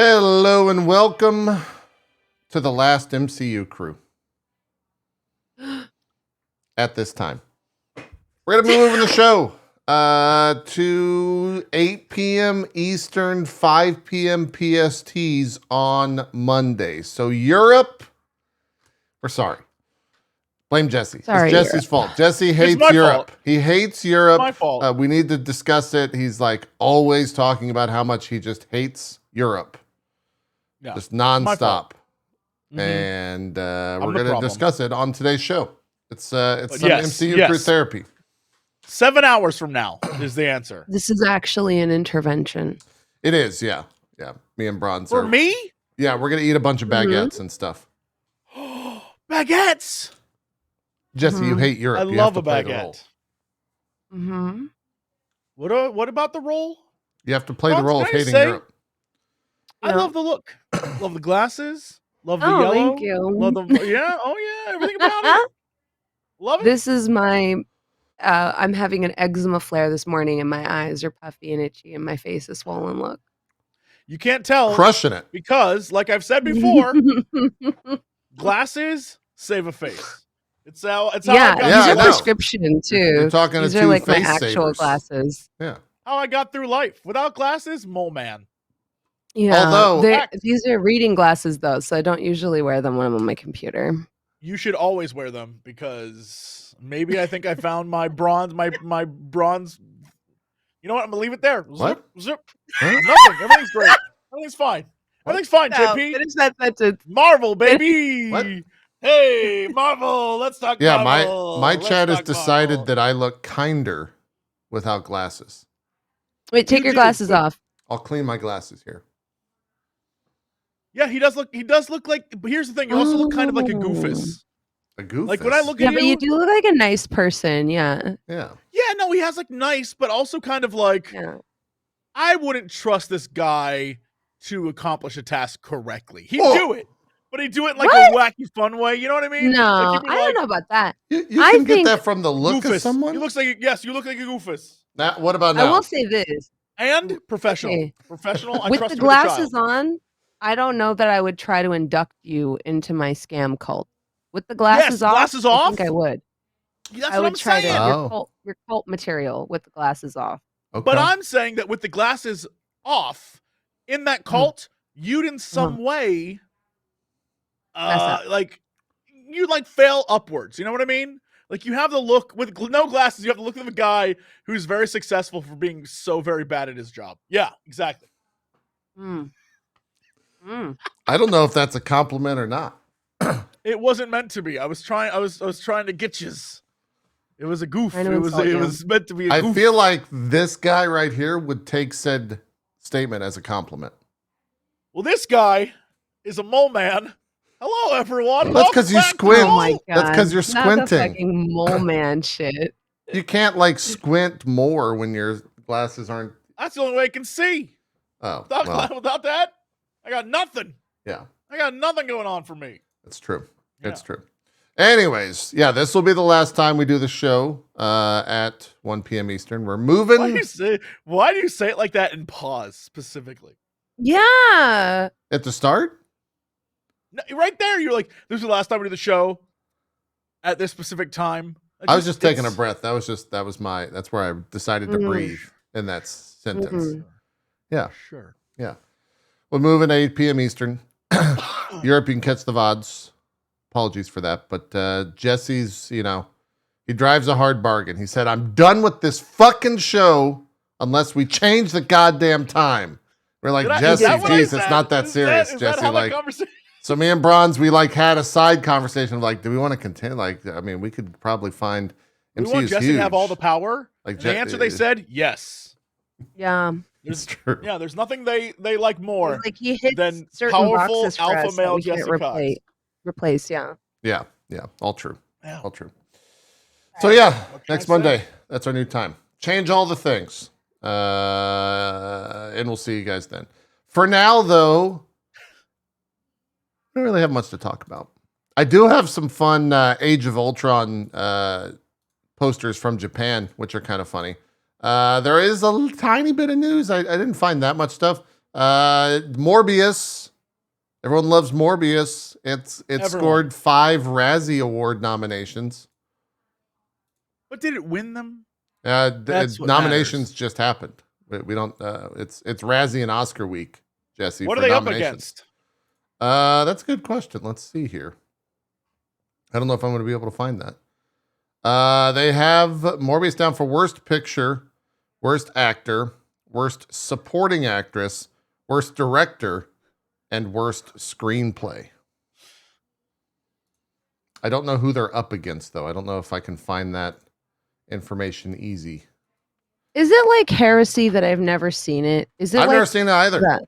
Hello and welcome to the last MCU crew. At this time, we're going to be moving the show to 8 p.m. Eastern, 5 p.m. PSTs on Monday. So Europe, we're sorry. Blame Jesse. Sorry, it's Jesse's fault. Jesse hates Europe. He hates Europe. My fault. We need to discuss it. He's like always talking about how much he just hates Europe. Yeah. Just nonstop. Mm-hmm. And we're going to discuss it on today's show. It's some MCU crew therapy. 7 hours from now is the answer. This is actually an intervention. It is, yeah. Yeah. Me and Bronze For me? Yeah, we're going to eat a bunch of baguettes and stuff. Baguettes! Jesse, you hate Europe. I love a baguette. Mm-hmm. What about the role? You have to play the role of hating Europe. I love the look. Love the glasses. Love the yellow. Thank you. Love the everything about it. Love it. This is my I'm having an eczema flare this morning and my eyes are puffy and itchy and my face is swollen. Look. You can't tell. Crushing it. Because, like I've said before, glasses save a face. It's how these are prescription too. You're talking these to are like my face actual savers. glasses. Yeah. How I got through life. Without glasses, mole man. Yeah. Although these are reading glasses though, so I don't usually wear them when I'm on my computer. You should always wear them because maybe I think I found my bronze. My bronze. You know what? I'm gonna leave it there. What? Zip. Huh? Nothing. Everything's great. Everything's fine. Everything's fine, JP. Finish that sentence. Marvel, baby. What? Hey, Marvel. Let's talk. Yeah, Marvel. my Let's chat has talk decided Marvel. that I look kinder without glasses. Wait, take your glasses off. I'll clean my glasses here. Yeah, he does look like. But here's the thing: you also look kind of like a goofus. A goofus? Like when I look Yeah, at but you do look like a nice person. Yeah. Yeah. Yeah, no, he has like nice, but also kind of like. Yeah. I wouldn't trust this guy to accomplish a task correctly. He'd do it, but he'd do it in like a wacky, fun way. You know what I mean? No, like I don't know about that. You can get that from the look goofus. of someone? You look like you look like a goofus. What about now? I will say this. And professional. Okay. Professional. I With trust the him as a glasses child. on, I don't know that I would try to induct you into my scam cult. With the glasses off, glasses I off? think I would. That's I what would I'm try saying. to your cult material with the glasses off. Okay. But I'm saying that with the glasses off, in that cult, you'd in some way, like you'd like fail upwards. You know what I mean? Like you have the look with no glasses. You have the look of a guy who's very successful for being so very bad at his job. Yeah, exactly. I don't know if that's a compliment or not. It wasn't meant to be. I was trying to get yous. It was a goof. It was meant to be a goof. I feel like this guy right here would take said statement as a compliment. Well, this guy is a mole man. Hello, everyone. That's because you squint. Oh my God. That's because you're Not the squinting. fucking mole man shit. You can't like squint more when your glasses aren't. That's the only way I can see. Oh, Without that, I got nothing. Yeah, I got nothing going on for me. that's true. Yeah. It's true. Anyways, yeah, this will be the last time we do the show at 1 p.m. Eastern. We're moving. Why do you say it like that and pause specifically? Yeah. At the start? No, right there, you're like, this is the last time we do the show at this specific time. I was just taking a breath. That's where I decided to breathe in that sentence. Yeah. Sure. Yeah. We're moving at 8 p.m. Eastern. Europe, you can catch the VODs. Apologies for that. But Jesse's, he drives a hard bargain. He said, I'm done with this fucking show unless we change the goddamn time. We're like, Jesse, geez, it's not that serious, Jesse. So me and Bronze, we had a side conversation of do we want to continue? We could probably find MCU's we want Jesse huge. To have all the power. The answer they said, yes. Yeah. It's true. Yeah, there's nothing they like more he hits than certain powerful boxes for alpha us male that we can't Jesse replace, yeah. Yeah. All true. Yeah. All true. So yeah, next Monday, that's our new time. Change all the things. And we'll see you guys then. For now, though, I don't really have much to talk about. I do have some fun Age of Ultron posters from Japan, which are kind of funny. There is a tiny bit of news. I didn't find that much stuff, Morbius. Everyone loves Morbius. It Everyone. scored 5 Razzie Award nominations. But did it win them? That's what Nominations matters. just happened. We don't. It's Razzie and Oscar week, Jesse. What for are they up nominations. against? That's a good question. Let's see here. I don't know if I'm going to be able to find that. They have Morbius down for Worst Picture, Worst Actor, Worst Supporting Actress, Worst Director, and Worst Screenplay. I don't know who they're up against, though. I don't know if I can find that information easy. Is it like Heresy that I've never seen it? Is it I've like never seen it either. that?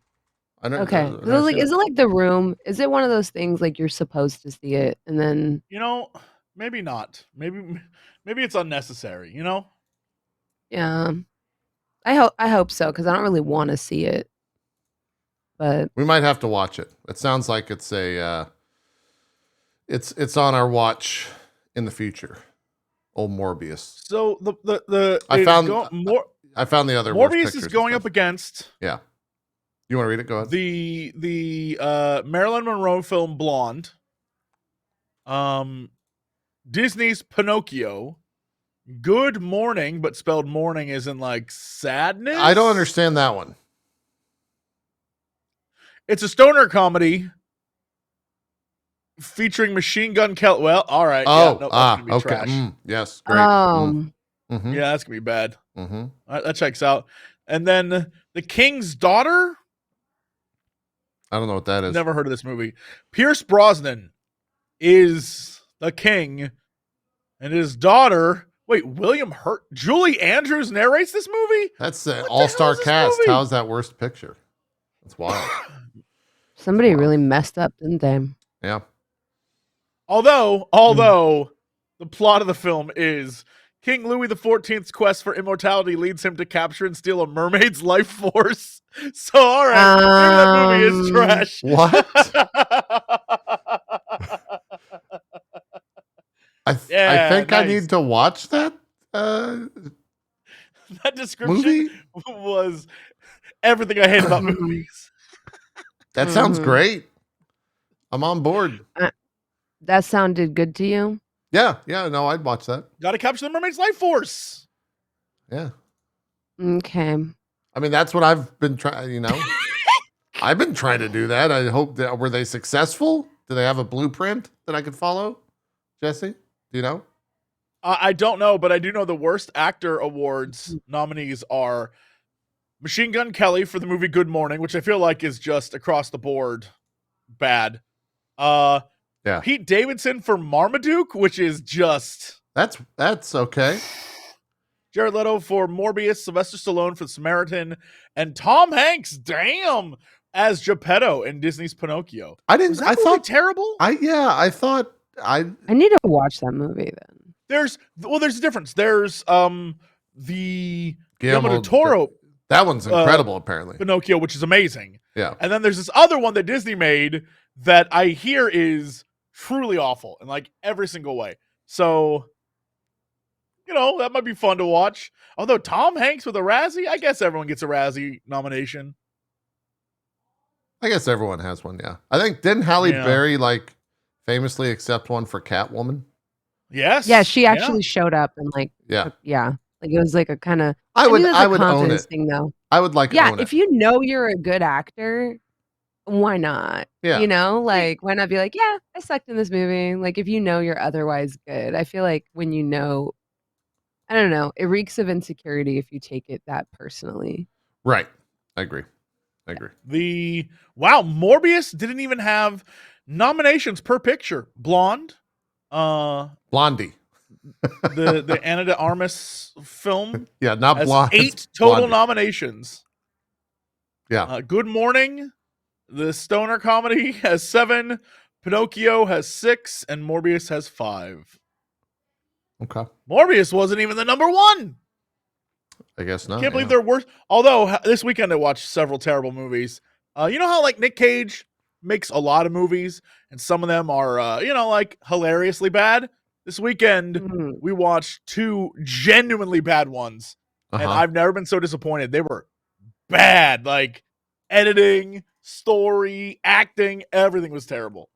I don't, Okay. I've never seen Is it like The Room? Is it one of those things like you're supposed to see it and then You know, maybe not. Maybe it's unnecessary. You know. yeah. I hope so because I don't really want to see it. But We might have to watch it. It sounds like it's a it's on our watch in the future. Old Morbius. So I found the other worst Morbius pictures is going and up stuff. against Yeah. You want to read it? Go ahead. the Marilyn Monroe film Blonde, Disney's Pinocchio, Good Morning, but spelled morning as in like sadness. I don't understand that one. It's a stoner comedy featuring Machine Gun Kelly. Well, all right. Oh, that's gonna be okay. trash. Yes, great. Yeah, that's gonna be bad. That checks out. And then The King's Daughter. I don't know what that is. Never heard of this movie. Pierce Brosnan is the king, and his daughter. Wait, Julie Andrews narrates this movie? That's an What the all-star hell is this cast. movie? How's that worst picture? That's wild. somebody really messed up, didn't they? Yeah. Although the plot of the film is King Louis XIV's quest for immortality leads him to capture and steal a mermaid's life force. So, all right, maybe that movie is trash. What? I think nice. I need to watch that That description movie. was everything I hate about movies. That sounds great. I'm on board. That sounded good to you? Yeah, no, I'd watch that. Got to capture the mermaid's life force. Yeah. Okay. I mean, that's what I've been trying, I've been trying to do that. I hope that, were they successful? Do they have a blueprint that I could follow? Jesse, do you know? I don't know, but I do know the Worst Actor Awards nominees are Machine Gun Kelly for the movie Good Morning, which I feel like is just across the board bad. Yeah. Pete Davidson for Marmaduke, which is just... That's okay. Jared Leto for Morbius, Sylvester Stallone for The Samaritan, and Tom Hanks, damn, as Geppetto in Disney's Pinocchio. I thought terrible. I need to watch that movie then. There's a difference. There's the Guillermo del Toro. That one's incredible, apparently. Pinocchio, which is amazing. Yeah. And then there's this other one that Disney made that I hear is truly awful in like every single way. So, that might be fun to watch. Although Tom Hanks with a Razzie, I guess everyone gets a Razzie nomination. I guess everyone has one, yeah. I think, didn't Halle Berry, famously accept one for Catwoman? Yes. Yeah, she actually showed up and it was like a kind of I would own it. thing though. I would own it. If you know you're a good actor, why not? Yeah. Why not be like, yeah, I sucked in this movie. Like if you know you're otherwise good. I feel like when you know, I don't know, it reeks of insecurity if you take it that personally. Right. I agree. Morbius didn't even have nominations per picture. Blonde. Blondie. the Ana de Armas film. Yeah, not has Blonde. 8 total Blondie. nominations. Yeah. Good Morning, the stoner comedy, has 7. Pinocchio has 6, and Morbius has 5. Okay. Morbius wasn't even the number 1. I guess not. Can't believe they're worse. Although this weekend I watched several terrible movies. You know how Nick Cage makes a lot of movies, and some of them are hilariously bad. This weekend we watched 2 genuinely bad ones, and I've never been so disappointed. They were bad, editing, story, acting, everything was terrible.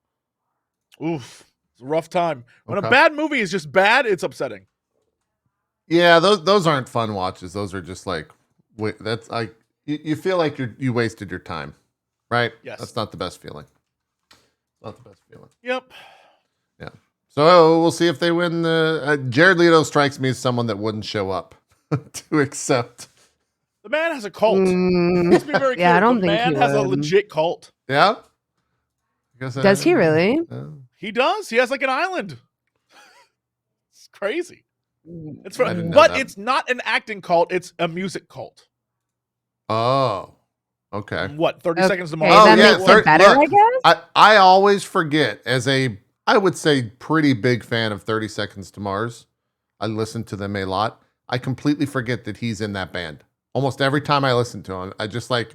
Oof. It's a rough time. When a bad movie is just bad, it's upsetting. Yeah, those aren't fun watches. Those are just like, that's like, you feel like you wasted your time, right? Yes. That's not the best feeling. Not the best feeling. Yep. Yeah. So we'll see if they win. Jared Leto strikes me as someone that wouldn't show up to accept. The man has a cult. Let's be very clear. Yeah, I don't the think man he has a would. legit cult. Yeah. Does he really? He does. He has like an island. It's crazy. It's I didn't know but that. it's not an acting cult. It's a music cult. Oh. Okay. What? 30 seconds to Okay, Mars. that makes it better, I guess. I always forget, as I would say pretty big fan of 30 Seconds to Mars. I listen to them a lot. I completely forget that he's in that band. Almost every time I listen to him, I just like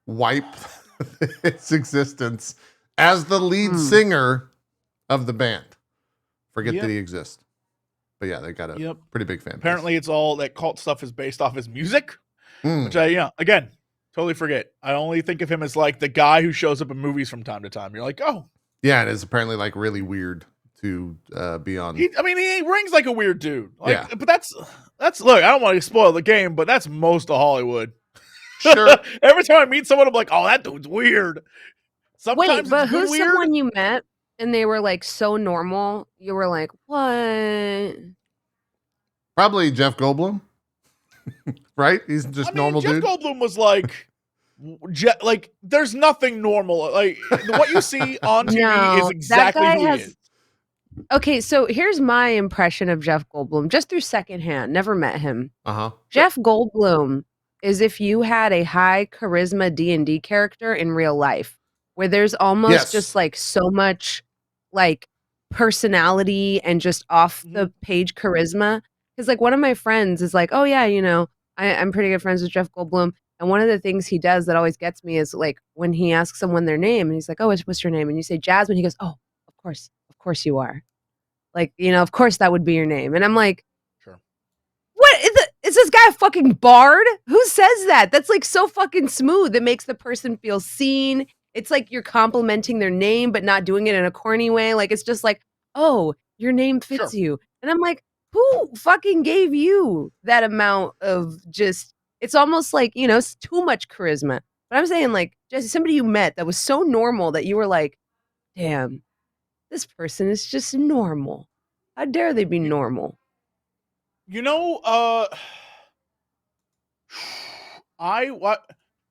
wipe its existence as the lead singer of the band. Forget that he exists. But yeah, they got a pretty big fan base. Apparently, it's all that cult stuff is based off his music, which I, again, totally forget. I only think of him as like the guy who shows up in movies from time to time. You're like, oh. Yeah, it is apparently like really weird to be on. He rings like a weird dude. Like, but that's look, I don't want to spoil the game, but that's most of Hollywood. Sure. Every time I meet someone, I'm like, oh, that dude's weird. Sometimes Wait, but it's good who's weird. someone you met and they were like so normal? You were like, what? Probably Jeff Goldblum. Right? He's just normal Jeff dude. Goldblum was like, there's nothing normal. Like what you see on TV is exactly who he is. Okay, so here's my impression of Jeff Goldblum, just through secondhand. Never met him. Jeff Goldblum is if you had a high charisma D&D character in real life, where there's almost just like so much like personality and just off the page charisma. Because like one of my friends is like, oh yeah, you know, I'm pretty good friends with Jeff Goldblum. And one of the things he does that always gets me is like when he asks someone their name and he's like, oh, what's your name? And you say Jasmine. He goes, oh, of course you are. Like, you know, of course that would be your name. And I'm like, sure. What is this guy a fucking bard? Who says that? That's like so fucking smooth. It makes the person feel seen. It's like you're complimenting their name, but not doing it in a corny way. Like it's just like, oh, your name fits you. And I'm like, who fucking gave you that amount of just, it's almost like, you know, it's too much charisma. But I'm saying like, Jesse, somebody you met that was so normal that you were like, damn, this person is just normal. How dare they be normal? You know,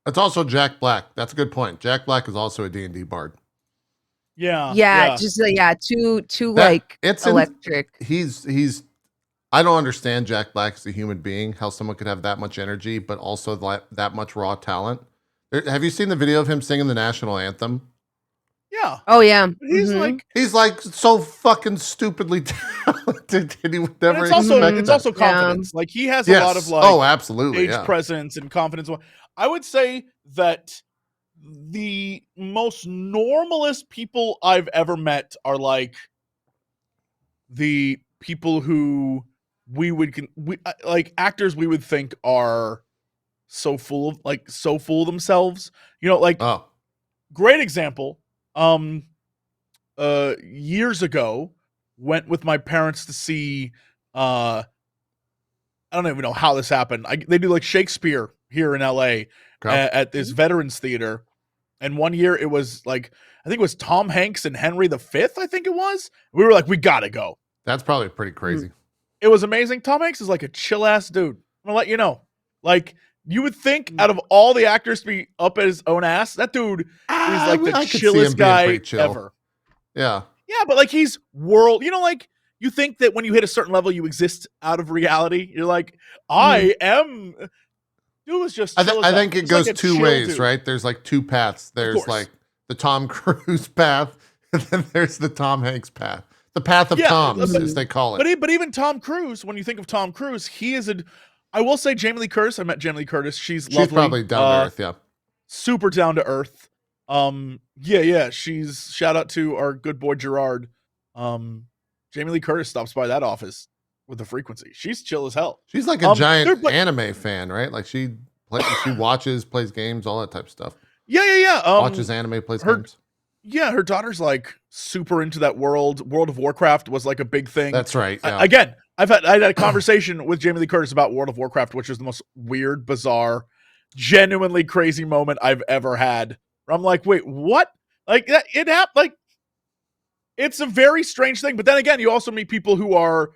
It's also Jack Black. That's a good point. Jack Black is also a D&D bard. Yeah. Just too like it's electric. He's. I don't understand Jack Black as a human being. How someone could have that much energy, but also that much raw talent. Have you seen the video of him singing the national anthem? Yeah. Oh yeah. He's like so fucking stupidly talented. And he would never. It's also confidence. Like he has a lot of like absolutely stage presence and confidence. I would say that the most normalest people I've ever met are like the people who we like actors we would think are so full of themselves. You know, like great example. Years ago, went with my parents to see I don't even know how this happened. They do like Shakespeare here in LA at this Veterans Theater. And one year it was like, I think it was Tom Hanks and Henry V, I think it was. We were like, we gotta go. That's probably pretty crazy. It was amazing. Tom Hanks is like a chill ass dude. I'm gonna let you know. Like, you would think out of all the actors to be up at his own ass, that dude is like the chillest guy ever. Yeah. Yeah, but like he's world, you know, like you think that when you hit a certain level, you exist out of reality. You're like, I am. Dude was just. I think it goes like two ways, right? There's like two paths. There's like the Tom Cruise path, and then there's the Tom Hanks path. The path of Tom, as they call it. But even Tom Cruise, when you think of Tom Cruise, he is I will say Jamie Lee Curtis. I met Jamie Lee Curtis. She's lovely. She's probably down to earth, yeah. Super down to earth. Yeah. She's shout out to our good boy Gerard. Jamie Lee Curtis stops by that office with the frequency. She's chill as hell. She's like a giant anime fan, right? Like she watches, plays games, all that type of stuff. Yeah. Watches anime, plays her- games. Yeah, her daughter's like super into that world. World of Warcraft was like a big thing. That's right. Yeah. Again, I had a conversation with Jamie Lee Curtis about World of Warcraft, which is the most weird, bizarre, genuinely crazy moment I've ever had. Where I'm like, wait, what? Like that? It happened. Like, it's a very strange thing. But then again, you also meet people who are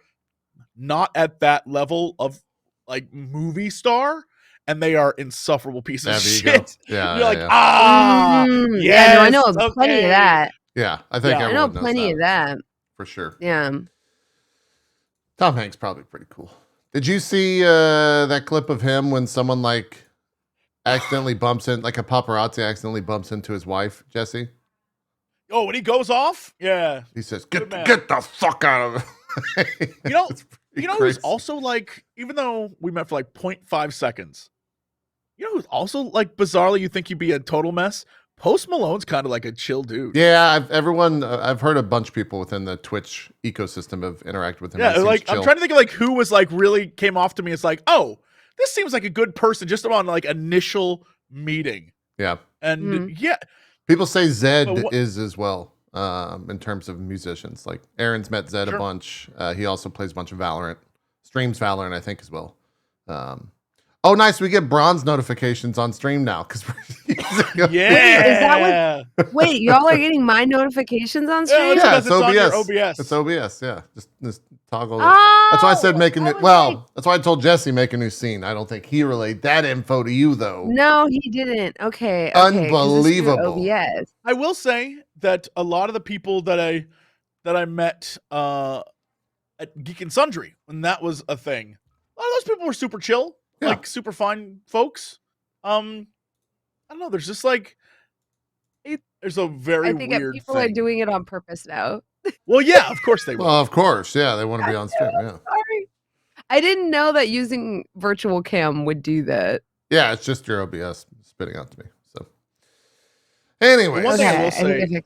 not at that level of like movie star, and they are insufferable pieces of shit. Yeah, you're like, yes, yeah, no, I know plenty of that. Yeah, I think I know everyone knows plenty of that for sure. Yeah, Tom Hanks probably pretty cool. Did you see that clip of him when someone like accidentally bumps in, like a paparazzi accidentally bumps into his wife, Jesse? Oh, when he goes off, yeah, he says, "Get the fuck out of it." You know who's also like, even though we met for like 0.5 seconds, you know who's also like bizarrely you think he'd be a total mess? Post Malone's kind of like a chill dude. Yeah, I've heard a bunch of people within the Twitch ecosystem have interacted with him. Yeah, like I'm trying to think of like who was like really came off to me. It's like, oh, this seems like a good person just on like initial meeting. Yeah, and yeah, people say Zed is as well. In terms of musicians, like Aaron's met Zed a bunch. He also plays a bunch of Valorant, streams Valorant, I think, as well. Oh, nice. We get bronze notifications on stream now because yeah. Wait, y'all are getting my notifications on stream? Yeah, it's OBS. OBS. It's OBS. Yeah, just toggle. That's why I said make a new. That's why I told Jesse make a new scene. I don't think he relayed that info to you though. No, he didn't. Okay. Unbelievable. OBS. I will say that a lot of the people that I met at Geek and Sundry when that was a thing, a lot of those people were super chill. Yeah. Like super fine folks. I don't know. There's just like there's a very weird people thing. are doing it on purpose now. Well, yeah, of course they will. Well, of course, yeah, they want to be on stream. Yeah. Sorry, I didn't know that using virtual cam would do that. Yeah, it's just your OBS spitting out to me. So, anyway, one thing I will say. I think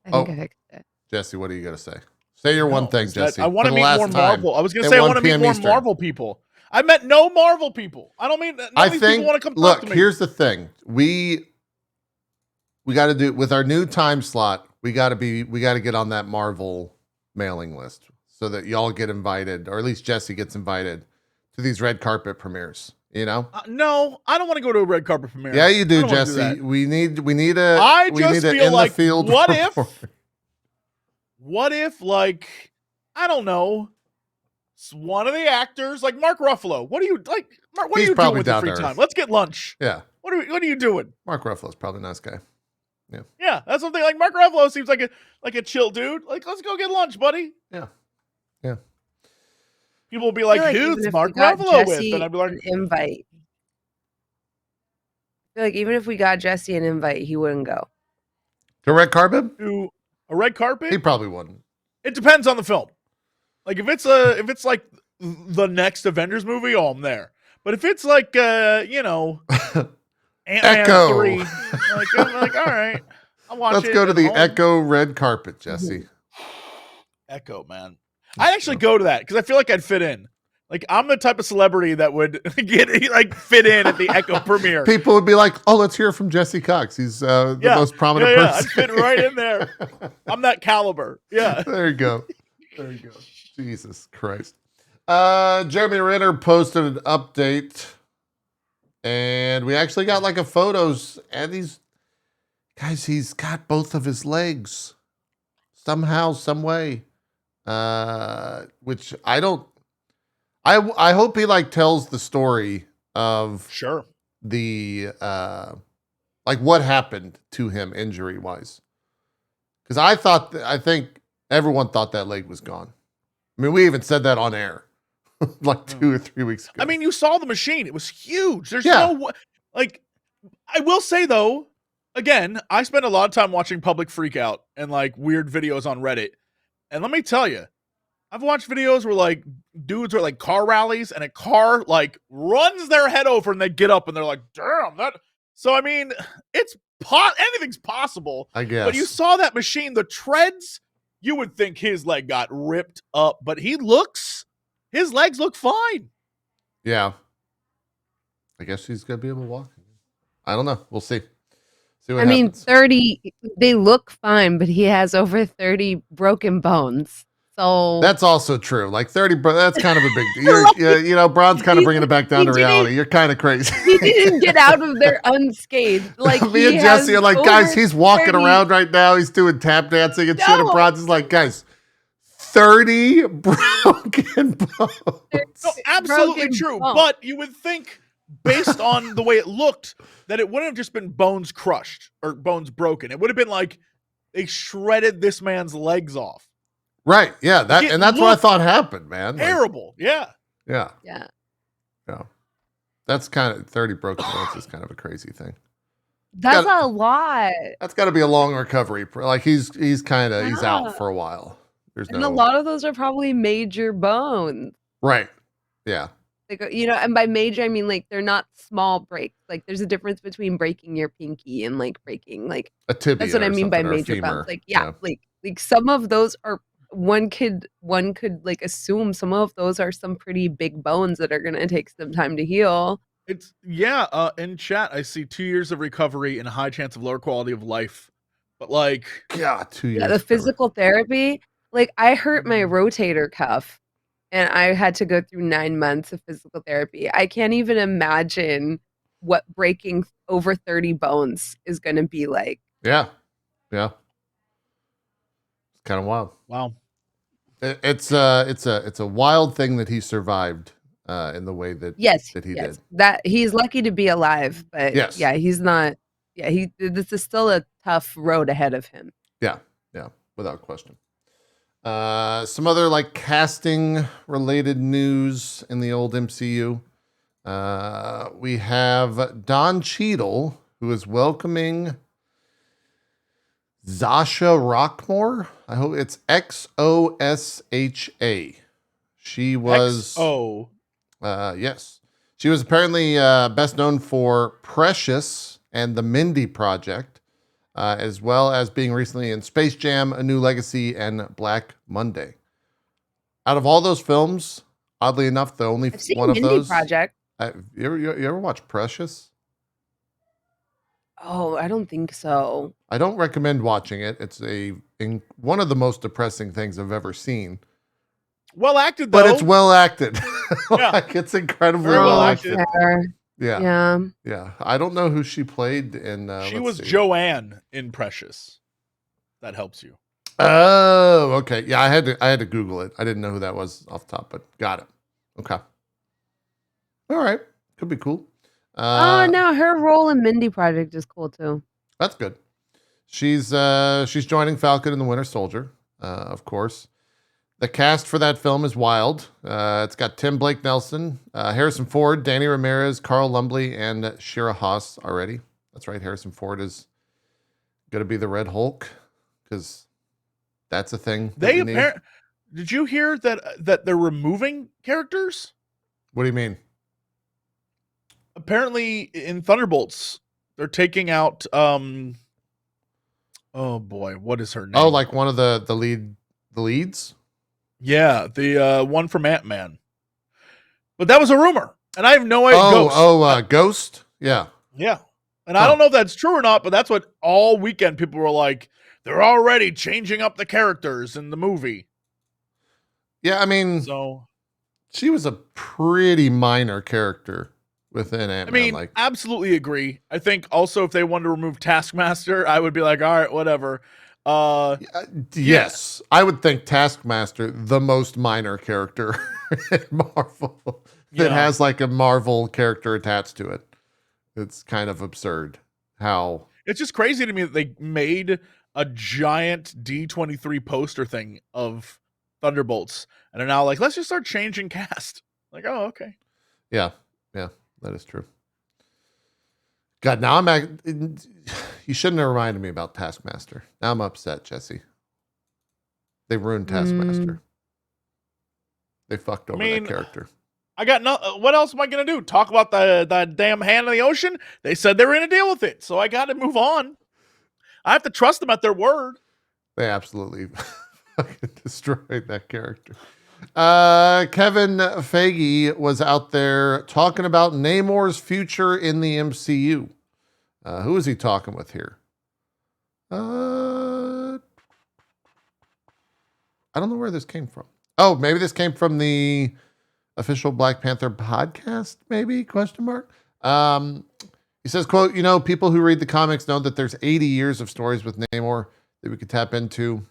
I fixed it. Jesse, what are you gonna say? Say your one thing, Jesse. I want to meet more Marvel. I was gonna at say I 1 want to meet p.m. more Eastern. Marvel people. I met no Marvel people. I don't mean none of these people want to come talk to me. Here's the thing. We got to do with our new time slot. We got to get on that Marvel mailing list so that y'all get invited, or at least Jesse gets invited to these red carpet premieres. You know? No, I don't want to go to a red carpet premiere. Yeah, you do, Jesse. Do we need a. I just feel like what if like I don't know. One of the actors, like Mark Ruffalo. What are you like? Mark, what are you doing with your free time? Let's get lunch. Yeah. What are you doing? Mark Ruffalo's probably a nice guy. Yeah. Yeah, that's something like Mark Ruffalo seems like a chill dude. Like, let's go get lunch, buddy. Yeah. Yeah. People will be like, who's Mark Ruffalo with? And I'd be like, invite. I feel like even if we got Jesse an invite, he wouldn't go. To red carpet? To a red carpet? He probably wouldn't. It depends on the film. Like if it's like the next Avengers movie, oh, I'm there. But if it's like Ant-Man Echo 3, like I'm like, all right, I'll watch Let's it. go to the Echo red carpet, Jesse. Echo, man. I'd actually go to that because I feel like I'd fit in. Like I'm the type of celebrity that would fit in at the Echo premiere. People would be like, "Oh, let's hear from Jesse Cox. He's the most prominent person." I'd fit right in there. I'm that caliber. Yeah. There you go. There you go. Jesus Christ. Jeremy Renner posted an update, and we actually got like a photos, and he's got both of his legs somehow, some way. Which I hope he like tells the story of the like what happened to him injury wise. Because I think everyone thought that leg was gone. I mean, we even said that on air like 2 or 3 weeks ago. I mean, you saw the machine. It was huge. There's no like I will say though, again, I spend a lot of time watching public freak out and like weird videos on Reddit. And let me tell you, I've watched videos where like dudes are like car rallies and a car like runs their head over and they get up and they're like, damn, that. So, I mean, anything's possible. I guess. But you saw that machine, the treads, you would think his leg got ripped up, but his legs look fine. Yeah. I guess he's going to be able to walk. I don't know. We'll see. See what I mean, happens. 30, they look fine, but he has over 30 broken bones. So That's also true. Like 30, that's kind of a big deal. Braun's kind of bringing it back down to reality. You're kind of crazy. He didn't get out of there unscathed. Like Me and Jesse are like, guys, he's walking 30. around right now. He's doing tap dancing and shit. And No. Braun's is like, guys, 30 broken bones. No, absolutely Broken true. bone. But you would think, based on the way it looked, that it wouldn't have just been bones crushed or bones broken. It would have been like they shredded this man's legs off. Right. Yeah. That's what I thought happened, man. Terrible. Yeah. Yeah. That's kind of 30 broken bones is kind of a crazy thing. That's a lot. That's got to be a long recovery. Like he's out for a while. And a lot of those are probably major bones. Right. Yeah. Like, and by major, I mean, like, they're not small breaks. Like, there's a difference between breaking your pinky and, like, breaking, like, a tibia. That's what I mean by major bones. Like, like some of those are, one could, like, assume some of those are some pretty big bones that are going to take some time to heal. It's, in chat, I see 2 years of recovery and a high chance of lower quality of life. But, like, 2 years. Yeah, the physical therapy, like, I hurt my rotator cuff. And I had to go through 9 months of physical therapy. I can't even imagine what breaking over 30 bones is going to be like. Yeah. It's kind of wild. Wow. It's a wild thing that he survived in the way that he did. That he's lucky to be alive, but he's not. Yeah, this is still a tough road ahead of him. Yeah, without question. Some other like casting related news in the old MCU. We have Don Cheadle, who is welcoming Xosha Roquemore. I hope it's Xosha. She was yes. She was apparently best known for Precious and the Mindy Project. As well as being recently in Space Jam, A New Legacy, and Black Monday. Out of all those films, oddly enough, the only one of those. Project. You ever watch Precious? Oh, I don't think so. I don't recommend watching it. It's one of the most depressing things I've ever seen. Well acted, though. But it's well acted. Like, it's incredibly well acted. Yeah. I don't know who she played in. She was Joanne in Precious. That helps you. Oh, okay. Yeah, I had to Google it. I didn't know who that was off the top, but got it. Okay. All right. Could be cool. No, her role in Mindy Project is cool too. That's good. She's joining Falcon and the Winter Soldier, of course. The cast for that film is wild. It's got Tim Blake Nelson, Harrison Ford, Danny Ramirez, Carl Lumbly, and Shira Haas already. That's right. Harrison Ford is going to be the Red Hulk because that's a thing. Did you hear that they're removing characters? What do you mean? Apparently in Thunderbolts, they're taking out oh boy, what is her name? Oh, like one of the leads? Yeah, the one from Ant-Man. But that was a rumor, and I have no idea. Ghost? Yeah. Yeah. And I don't know if that's true or not, but that's what all weekend people were like, they're already changing up the characters in the movie. Yeah, I mean, she was a pretty minor character within Ant-Man. I mean, absolutely agree. I think also if they wanted to remove Taskmaster, I would be like, all right, whatever. Yes, I would think Taskmaster, the most minor character in Marvel that has like a Marvel character attached to it. It's kind of absurd how it's just crazy to me that they made a giant D23 poster thing of Thunderbolts and are now like, let's just start changing cast. Like, oh, okay. Yeah, that is true. God, now you shouldn't have reminded me about Taskmaster. Now I'm upset, Jesse. They ruined Taskmaster. They fucked over that character. I got what else am I going to do? Talk about the damn hand in the ocean? They said they were going to deal with it, so I got to move on. I have to trust them at their word. They absolutely fucking destroyed that character. Kevin Feige was out there talking about Namor's future in the MCU. Who is he talking with here? I don't know where this came from. Oh, maybe this came from the official Black Panther podcast, maybe, question mark. He says, quote, people who read the comics know that there's 80 years of stories with Namor that we could tap into.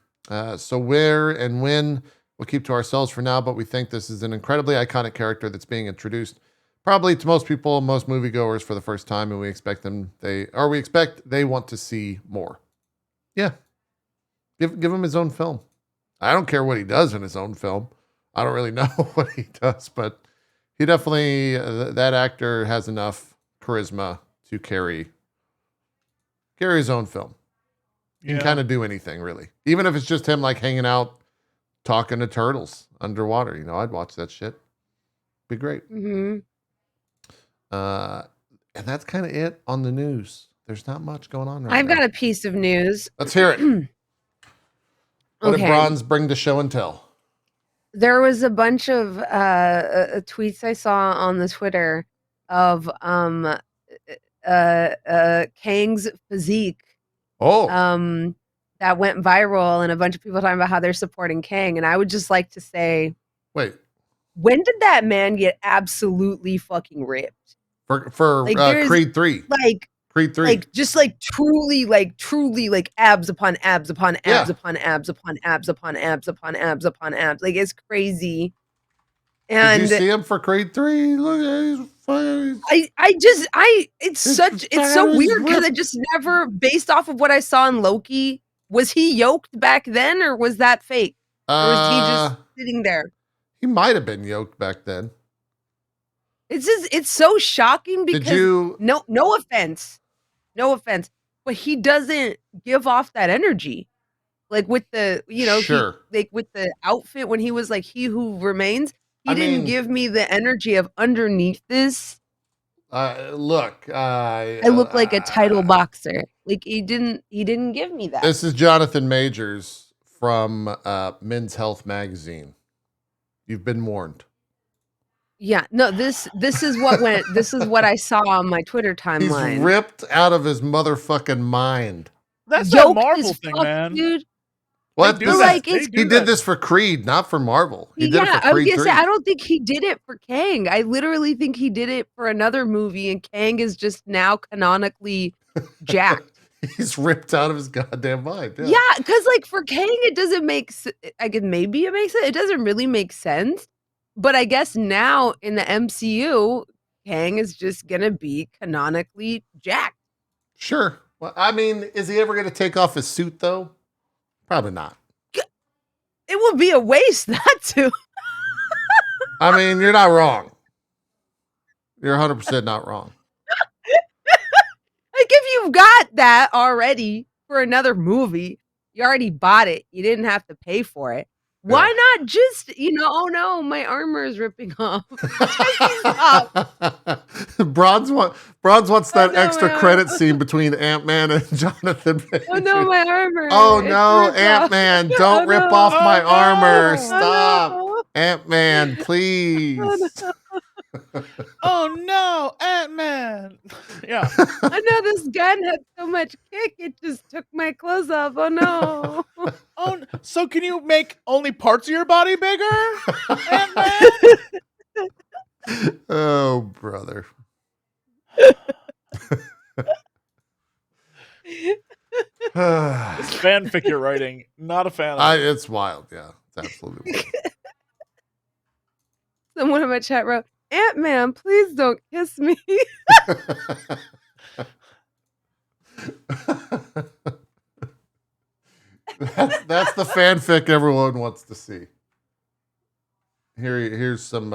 So where and when we'll keep to ourselves for now, but we think this is an incredibly iconic character that's being introduced probably to most people, most moviegoers for the first time, and we expect they want to see more. Yeah. Give him his own film. I don't care what he does in his own film. I don't really know what he does, but he definitely, that actor has enough charisma to carry his own film. He can kind of do anything, really. Even if it's just him like hanging out, talking to turtles underwater. I'd watch that shit. Be great. Mm-hmm. And that's kind of it on the news. There's not much going on right now. I've got a piece of news. Let's hear it. What did Bronze bring to show and tell? There was a bunch of tweets I saw on the Twitter of Kang's physique. That went viral, and a bunch of people talking about how they're supporting Kang. And I would just like to say, wait, when did that man get absolutely fucking ripped? For Creed 3. Creed 3. Truly abs upon abs upon abs upon abs upon abs upon abs upon abs upon abs. Like, it's crazy. And did you see him for Creed 3? Look, it's so weird because I just never, based off of what I saw in Loki, was he yoked back then or was that fake? Or was he just sitting there? He might have been yoked back then. It's so shocking because no offense, but he doesn't give off that energy. Like with the, with the outfit when he was like He Who Remains, he didn't give me the energy of underneath this. I look like a title boxer. Like he didn't give me that. This is Jonathan Majors from Men's Health magazine. You've been warned. Yeah, no, this is what I saw on my Twitter timeline. He's ripped out of his motherfucking mind. That's that Marvel thing, man. Dude. What? He did this for Creed, not for Marvel. He did it for Creed 3. I don't think he did it for Kang. I literally think he did it for another movie, and Kang is just now canonically jacked. He's ripped out of his goddamn mind. Yeah, because like for Kang, it doesn't make sense. I guess maybe it makes sense. It doesn't really make sense. But I guess now in the MCU, Kang is just going to be canonically jacked. Sure. Well, I mean, is he ever going to take off his suit, though? Probably not. It would be a waste not to. I mean, you're not wrong. You're 100% not wrong. Like, if you've got that already for another movie, you already bought it. You didn't have to pay for it. Why not just, oh no, my armor is ripping off. Bronze wants that extra credit scene between Ant-Man and Jonathan Majors. Oh no, my armor. Oh no, Ant-Man, don't rip off my armor. Stop. No. Ant-Man, please. Oh no, Ant-Man. Yeah. I know this gun had so much kick, it just took my clothes off. Oh no. Oh, so can you make only parts of your body bigger, Ant-Man? Oh, brother. This fanfic you're writing, not a fan of. It's wild, yeah. It's absolutely wild. Someone in my chat wrote, Ant-Man, please don't kiss me. That's the fanfic everyone wants to see. Here's some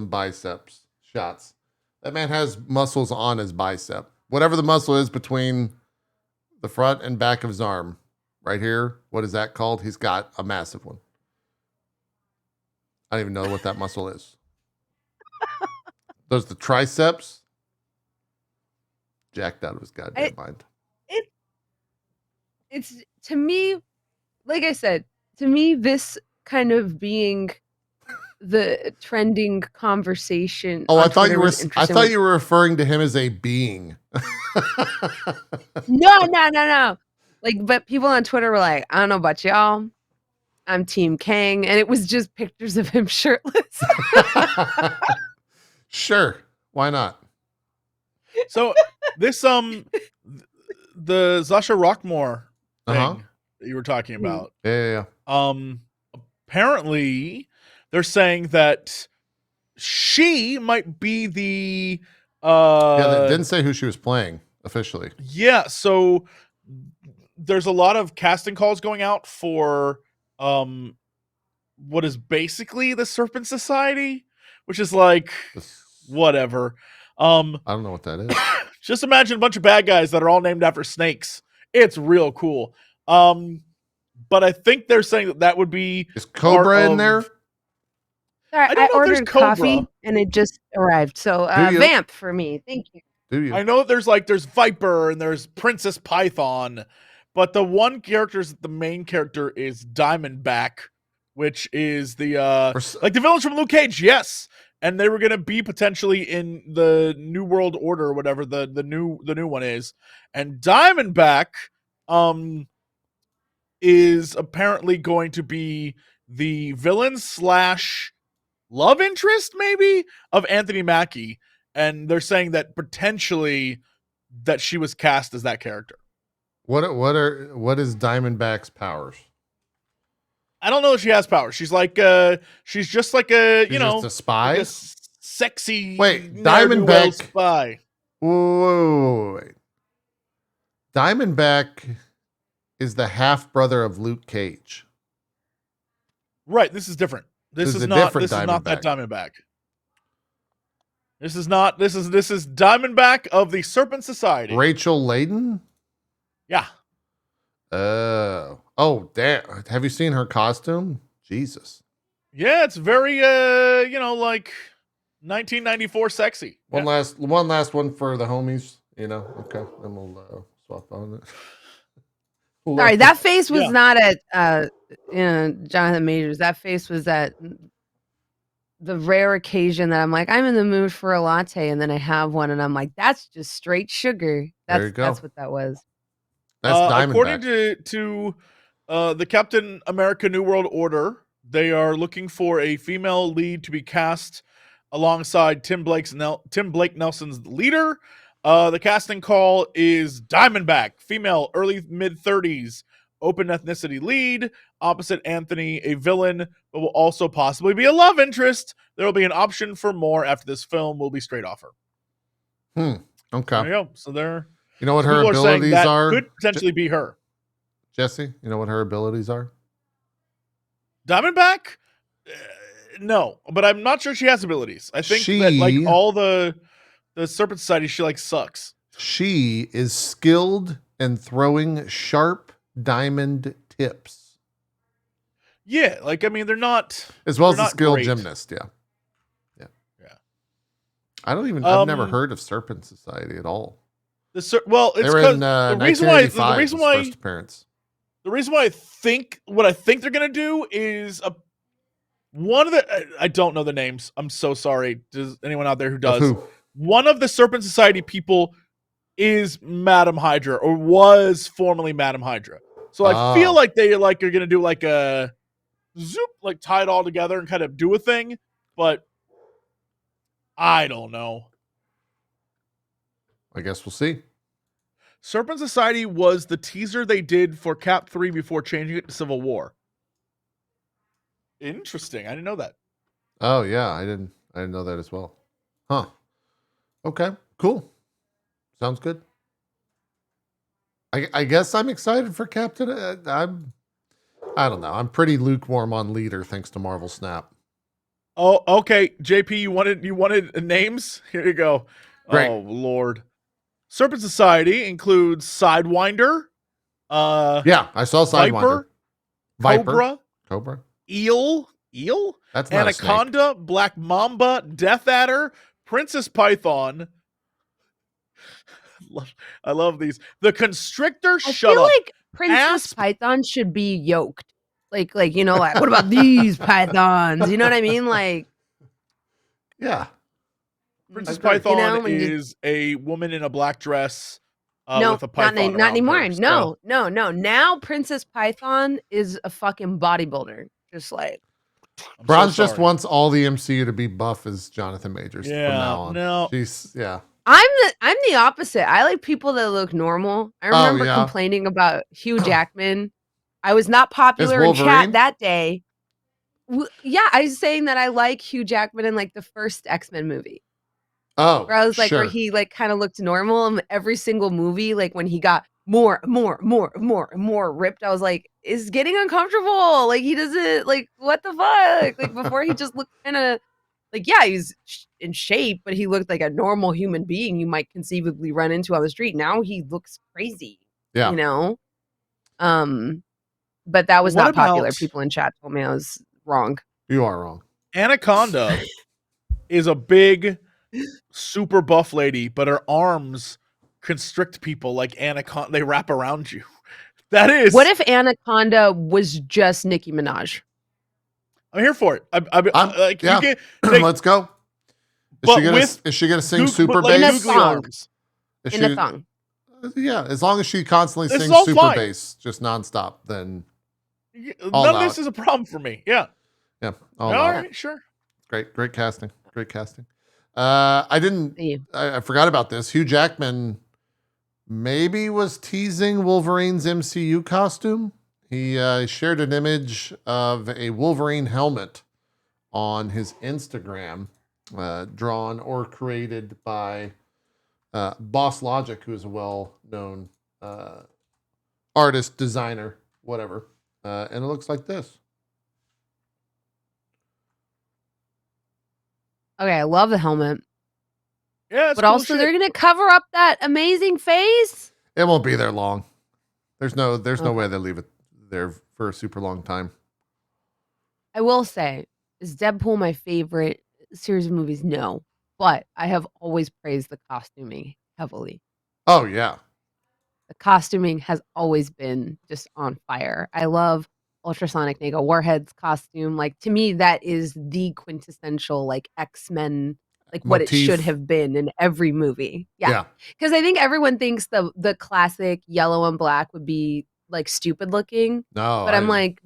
biceps shots. That man has muscles on his bicep. Whatever the muscle is between the front and back of his arm. Right here. What is that called? He's got a massive one. I don't even know what that muscle is. Those the triceps. Jacked out of his goddamn mind. It's to me, like I said, to me, this kind of being the trending conversation. Oh, I thought you were referring to him as a being. No. But people on Twitter were like, I don't know about y'all, I'm Team Kang, and it was just pictures of him shirtless. Sure, why not? So this the Xosha Roquemore thing that you were talking about. Yeah. Apparently they're saying that she might be the they didn't say who she was playing officially. Yeah, so there's a lot of casting calls going out for what is basically the Serpent Society, which is like whatever. I don't know what that is. Just imagine a bunch of bad guys that are all named after snakes. It's real cool. But I think they're saying that would be is Cobra in there? Sorry, I ordered coffee and it just arrived. So vamp for me. Thank you. Do you? I know there's Viper and there's Princess Python, but the one character is the main character is Diamondback, which is the the villains from Luke Cage, yes. And they were gonna be potentially in the New World Order or whatever the new one is. And Diamondback is apparently going to be the villain / love interest, maybe, of Anthony Mackie. And they're saying that potentially that she was cast as that character. What is Diamondback's powers? I don't know if she has powers. She's like she's just like a just a spy, like a sexy Diamondback spy. Wait. Diamondback is the half brother of Luke Cage. Right. This is different. This is not that Diamondback. This is Diamondback of the Serpent Society. Rachel Layden? Yeah. Oh, damn. Have you seen her costume? Jesus. Yeah, it's very like 1994 sexy. One last one for the homies, Okay, then we'll swap on it. Sorry, that face was not at Jonathan Majors. That face was at the rare occasion that I'm like, I'm in the mood for a latte, and then I have one, and I'm like, that's just straight sugar. That's what that was. That's Diamondback. According to the Captain America New World Order, they are looking for a female lead to be cast alongside Tim Blake Nelson's leader. The casting call is Diamondback, female, early mid-30s, open ethnicity lead, opposite Anthony, a villain, but will also possibly be a love interest. There will be an option for more after this film will be straight offer. Okay. There you go. So there. You know what her abilities are? Could potentially be her. Jesse, you know what her abilities are? Diamondback? No, but I'm not sure she has abilities. I think that like all the Serpent Society, she sucks. She is skilled in throwing sharp diamond tips. Yeah, they're not as well as a skilled great gymnast. Yeah. I've never heard of Serpent Society at all. It's because the reason why first appearance. The reason why I think they're gonna do is one of the I don't know the names. I'm so sorry. Does anyone out there who does? Who? One of the Serpent Society people is Madam Hydra, or was formerly Madam Hydra. So I feel like they are gonna do a zoop, tie it all together and kind of do a thing, but I don't know. I guess we'll see. Serpent Society was the teaser they did for Cap 3 before changing it to Civil War. Interesting. I didn't know that. Oh yeah, I didn't know that as well. Huh. Okay, cool. Sounds good. I guess I'm excited for Captain. I don't know. I'm pretty lukewarm on leader thanks to Marvel Snap. Oh, okay. JP, you wanted names? Here you go. Great. Oh Lord. Serpent Society includes Sidewinder. Yeah, I saw Sidewinder. Viper. Cobra. Eel. That's not Anaconda, Black Mamba, Death Adder, Princess Python. I love these. The Constrictor. I feel like Princess Python should be yoked. Like what about these pythons? You know what I mean? Yeah. Princess Python is a woman in a black dress No, with a python not around anymore. her, No. Now Princess Python is a fucking bodybuilder. Just like I'm Bronze so just sorry. wants all the MCU to be buff as Jonathan Majors from now on. No. She's I'm the opposite. I like people that look normal. I remember complaining about Hugh Jackman. I was not popular in chat that day. Yeah, I was saying that I like Hugh Jackman in like the first X-Men movie. Oh, where I was like, where he like kind of looked normal in every single movie. Like when he got more ripped, I was like, it's getting uncomfortable. Like he doesn't like what the fuck. Like before, he just looked kind of like he's in shape, but he looked like a normal human being you might conceivably run into on the street. Now he looks crazy. Yeah, you know. But that was not popular. People in chat told me I was wrong. You are wrong. Anaconda is a big, super buff lady, but her arms constrict people like Anaconda. They wrap around you. That is. What if Anaconda was just Nicki Minaj? I'm here for it. Like, yeah. You can, let's go. Is she gonna sing super bass? In a thong. Yeah, as long as she constantly sings super bass, just nonstop, then none of this is a problem for me. Yeah. Yeah. All right, sure. Great casting. I forgot about this. Hugh Jackman maybe was teasing Wolverine's MCU costume. He shared an image of a Wolverine helmet on his Instagram, drawn or created by Boss Logic, who is a well-known artist, designer, whatever. And it looks like this. Okay, I love the helmet. Yeah, but cool also they're gonna cover up that amazing face. It won't be there long. There's no way they leave it there for a super long time. I will say, is Deadpool my favorite series of movies? No, but I have always praised the costuming heavily. Oh yeah, the costuming has always been just on fire. I love Ultrasonic Nego Warhead's costume. Like to me, that is the quintessential like X-Men. Like what it should have been in every movie. Yeah. Because I think everyone thinks the classic yellow and black would be like stupid looking. No. But I'm like,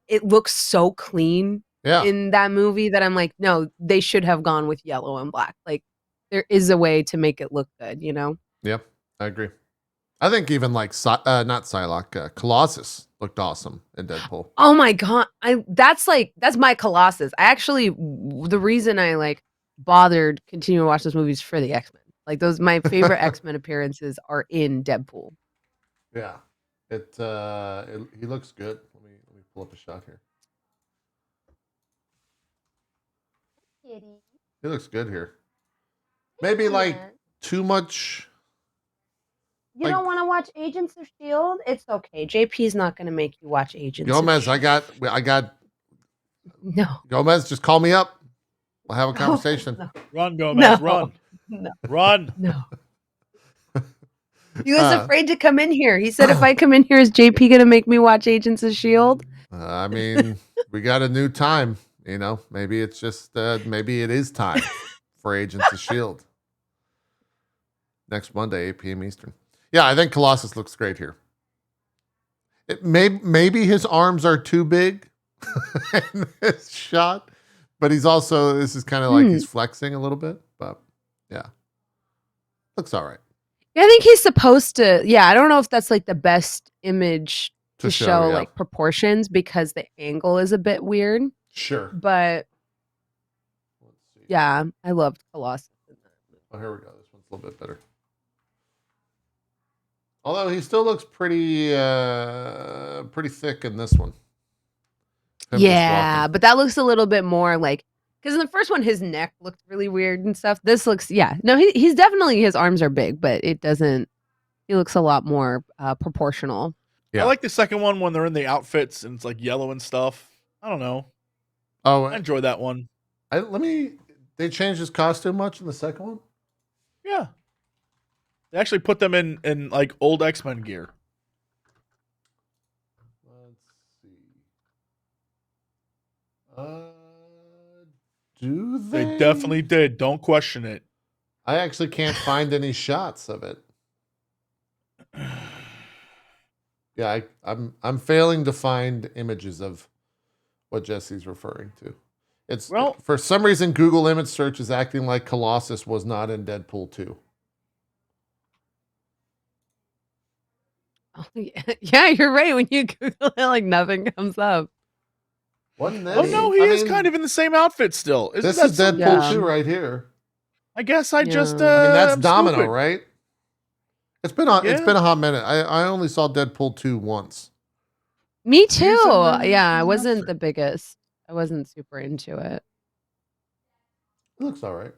it looks so clean in that movie that I'm like, no, they should have gone with yellow and black. Like there is a way to make it look good, you know? Yep, I agree. I think even like not Psylocke, Colossus looked awesome in Deadpool. Oh my god. That's my Colossus. I actually the reason I like bothered continuing to watch those movies for the X-Men. Like those my favorite X-Men appearances are in Deadpool. Yeah. He looks good. Let me pull up a shot here. Kitty. He looks good here. Maybe like too much. You don't want to watch Agents of S.H.I.E.L.D.? It's okay. JP's not going to make you watch Agents Gomez, of S.H.I.E.L.D. I got No. Gomez, just call me up. We'll have a conversation. No. Run, Gomez, run. No. Run. No. He was afraid to come in here. He said, if I come in here, is JP going to make me watch Agents of S.H.I.E.L.D.? I mean, we got a new time. You know, maybe it's just, maybe it is time for Agents of S.H.I.E.L.D. Next Monday, 8 p.m. Eastern. Yeah, I think Colossus looks great here. Maybe his arms are too big in this shot, but this is kind of like he's flexing a little bit, but yeah, looks all right. Yeah, I think he's supposed to. Yeah, I don't know if that's like the best image to show like proportions because the angle is a bit weird. Sure, but let's see. Yeah, I loved Colossus. Oh, here we go. This one's a little bit better. Although he still looks pretty thick in this one. Yeah, but that looks a little bit more like because in the first one his neck looked really weird and stuff. This looks he's definitely his arms are big, but it doesn't. He looks a lot more proportional. Yeah. I like the second one when they're in the outfits and it's like yellow and stuff. I don't know. Oh, I enjoy that one. They changed his costume much in the second one? Yeah. They actually put them in like old X-Men gear. Let's see. Do they? They definitely did. Don't question it. I actually can't find any shots of it. Yeah, I'm failing to find images of what Jesse's referring to. It's for some reason Google image search is acting like Colossus was not in Deadpool 2. Oh, yeah, you're right. When you Google it, like nothing comes up. Wasn't this? Oh no, he is kind of in the same outfit still. This is Deadpool 2 right here. I guess I just. I mean, that's I'm Domino, stupid. right? It's been a hot minute. I only saw Deadpool 2 once. Me too. Yeah, I wasn't the biggest. I wasn't super into it. It looks all right.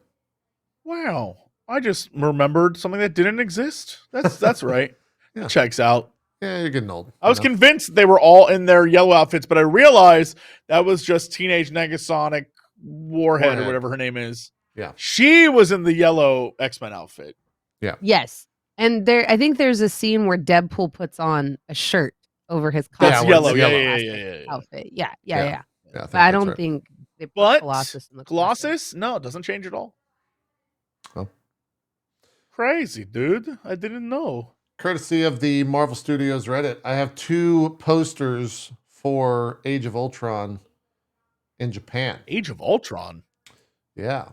Wow. I just remembered something that didn't exist. That's right. Yeah. It checks out. Yeah, you're getting old. I was convinced they were all in their yellow outfits, but I realized that was just Teenage Negasonic Warhead or whatever her name is. Yeah. She was in the yellow X-Men outfit. Yeah. Yes. And I think there's a scene where Deadpool puts on a shirt over his That's yellow. Yeah. Outfit. Yeah. But I don't think they put Colossus in the Colossus? No, it doesn't change at all. Oh. Crazy, dude. I didn't know. Courtesy of the Marvel Studios Reddit, I have 2 posters for Age of Ultron in Japan. Age of Ultron? Yeah.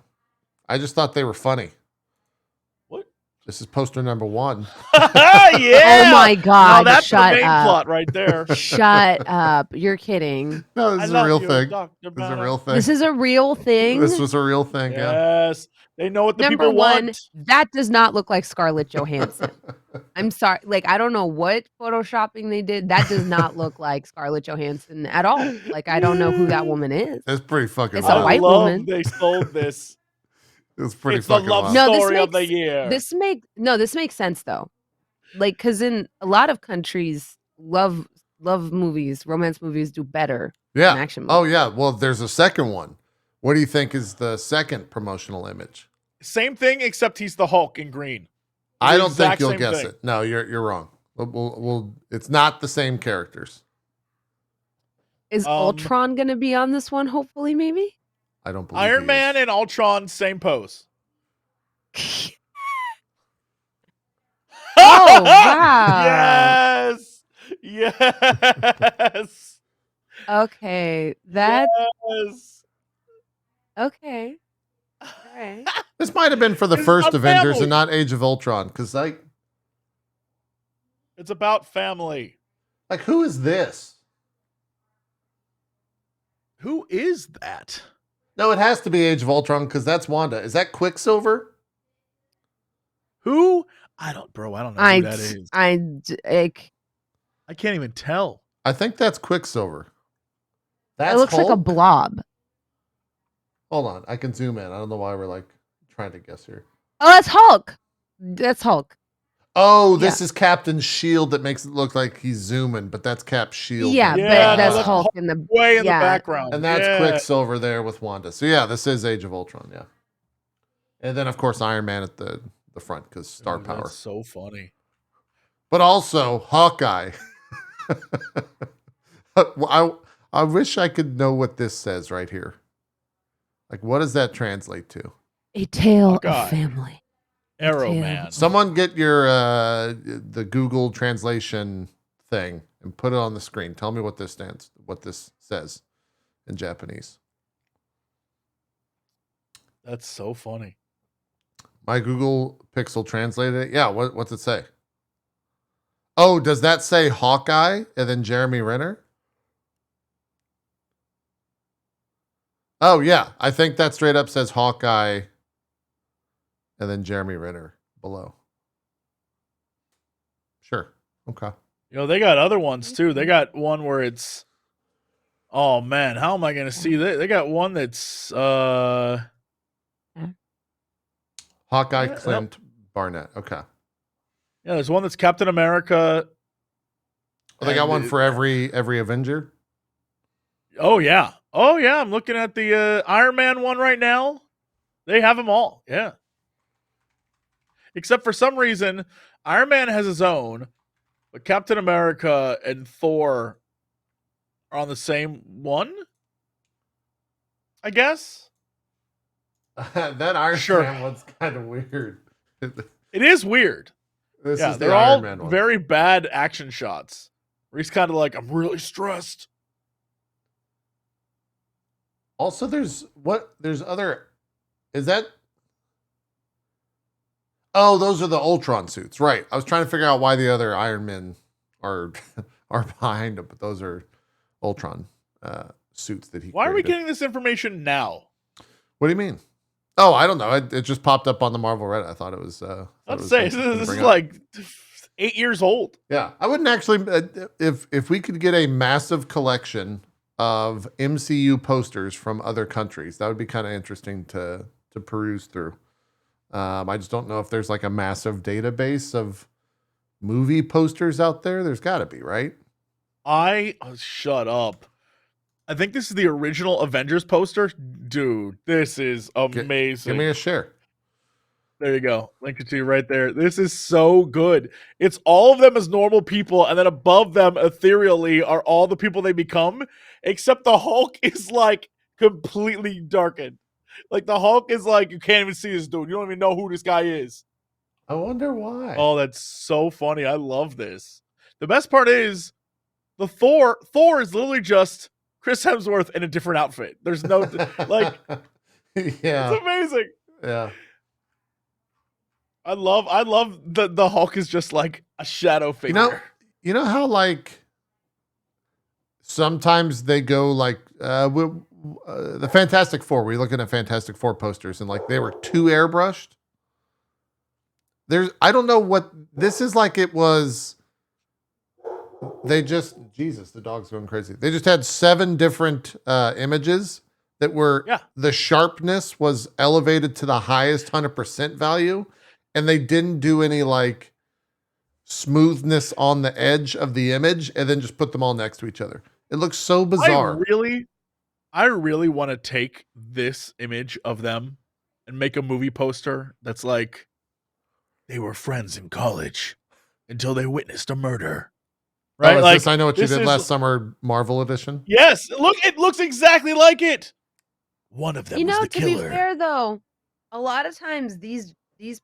I just thought they were funny. What? This is poster number 1. Yeah. Oh my God. No, that's Shut the main up. plot right there. Shut up. You're kidding. No, this is a real thing. This is a real thing. This is a real thing. This was a real thing. Yes. They know what the Number people one, want. that does not look like Scarlett Johansson. I'm sorry. Like, I don't know what photoshopping they did. That does not look like Scarlett Johansson at all. Like, I don't know who that woman is. It's pretty fucking It's a white woman. They sold this. It's pretty it's the fucking love wild. story of the year. This makes sense though. Like, because in a lot of countries, love movies, romance movies do better than action movies. Oh yeah. Well, there's a second one. What do you think is the second promotional image? Same thing, except he's the Hulk in green. I don't think you'll guess it. No, you're wrong. It's not the same characters. Is Ultron going to be on this one? Hopefully, maybe. I don't believe Iron Man and Ultron, same pose. Oh wow! Yes. Okay, that. Yes. Okay. All right. This might have been for the first Avengers and not Age of Ultron, because it's about family. Like, who is this? Who is that? No, it has to be Age of Ultron because that's Wanda. Is that Quicksilver? Who? I don't know who that is. I can't even tell. I think that's Quicksilver. It looks like a blob. Hold on, I can zoom in. I don't know why we're like trying to guess here. Oh, that's Hulk. That's Hulk. Oh, this is Captain's shield that makes it look like he's zooming, but that's Cap's shield. Yeah, but that's Hulk in the way in the background. And that's Quicksilver there with Wanda. So yeah, this is Age of Ultron, yeah. And then of course Iron Man at the front because star power. That's so funny. But also Hawkeye. I wish I could know what this says right here. Like, what does that translate to? A tale of family. Arrow Man. Someone get your the Google translation thing and put it on the screen. Tell me what this says in Japanese. That's so funny. My Google Pixel translated it. Yeah, what's it say? Oh, does that say Hawkeye and then Jeremy Renner? Oh, yeah. I think that straight up says Hawkeye and then Jeremy Renner below. Sure. Okay. You know, they got other ones too. They got one where it's, oh man, how am I going to see that? They got one that's Hawkeye, Clint Barnett. Okay. Yeah, there's one that's Captain America. Oh, they got one for every Avenger? Oh yeah. I'm looking at the Iron Man one right now. They have them all. Yeah. Except for some reason, Iron Man has his own, but Captain America and Thor are on the same one, I guess. That Iron Man one's kind of weird. It is weird. This is they're the all Iron Man one. very bad action shots. where he's kind of like, I'm really stressed. Also, there's other, is that, oh, those are the Ultron suits, right? I was trying to figure out why the other Iron Men are behind him, but those are Ultron suits that he Why created. are we getting this information now? What do you mean? Oh, I don't know. It just popped up on the Marvel Reddit. I thought it was. Let's say this is like 8 years old. Yeah, I wouldn't actually. If we could get a massive collection of MCU posters from other countries, that would be kind of interesting to peruse through. I just don't know if there's like a massive database of movie posters out there. There's got to be, right? Shut up. I think this is the original Avengers poster. Dude, this is amazing. Give me a share. There you go. Link it to you right there. This is so good. It's all of them as normal people, and then above them, ethereally, are all the people they become, except the Hulk is like completely darkened. Like the Hulk is like, you can't even see this dude. You don't even know who this guy is. I wonder why. Oh, that's so funny. I love this. The best part is the Thor is literally just Chris Hemsworth in a different outfit. There's no like, yeah, it's amazing. Yeah, I love the Hulk is just like a shadow figure. You know how like sometimes they go like the Fantastic Four. We're looking at Fantastic Four posters and like they were too airbrushed. I don't know what this is like. It was. They just, Jesus, the dog's going crazy. They just had 7 different images that were, the sharpness was elevated to the highest 100% value. And they didn't do any like smoothness on the edge of the image and then just put them all next to each other. It looks so bizarre. I really want to take this image of them and make a movie poster that's like, they were friends in college until they witnessed a murder. Right? Oh, like, this I Know What You Did Last Summer Marvel edition? Yes. Look, it looks exactly like it. One of them was the killer. To be fair, though, a lot of times these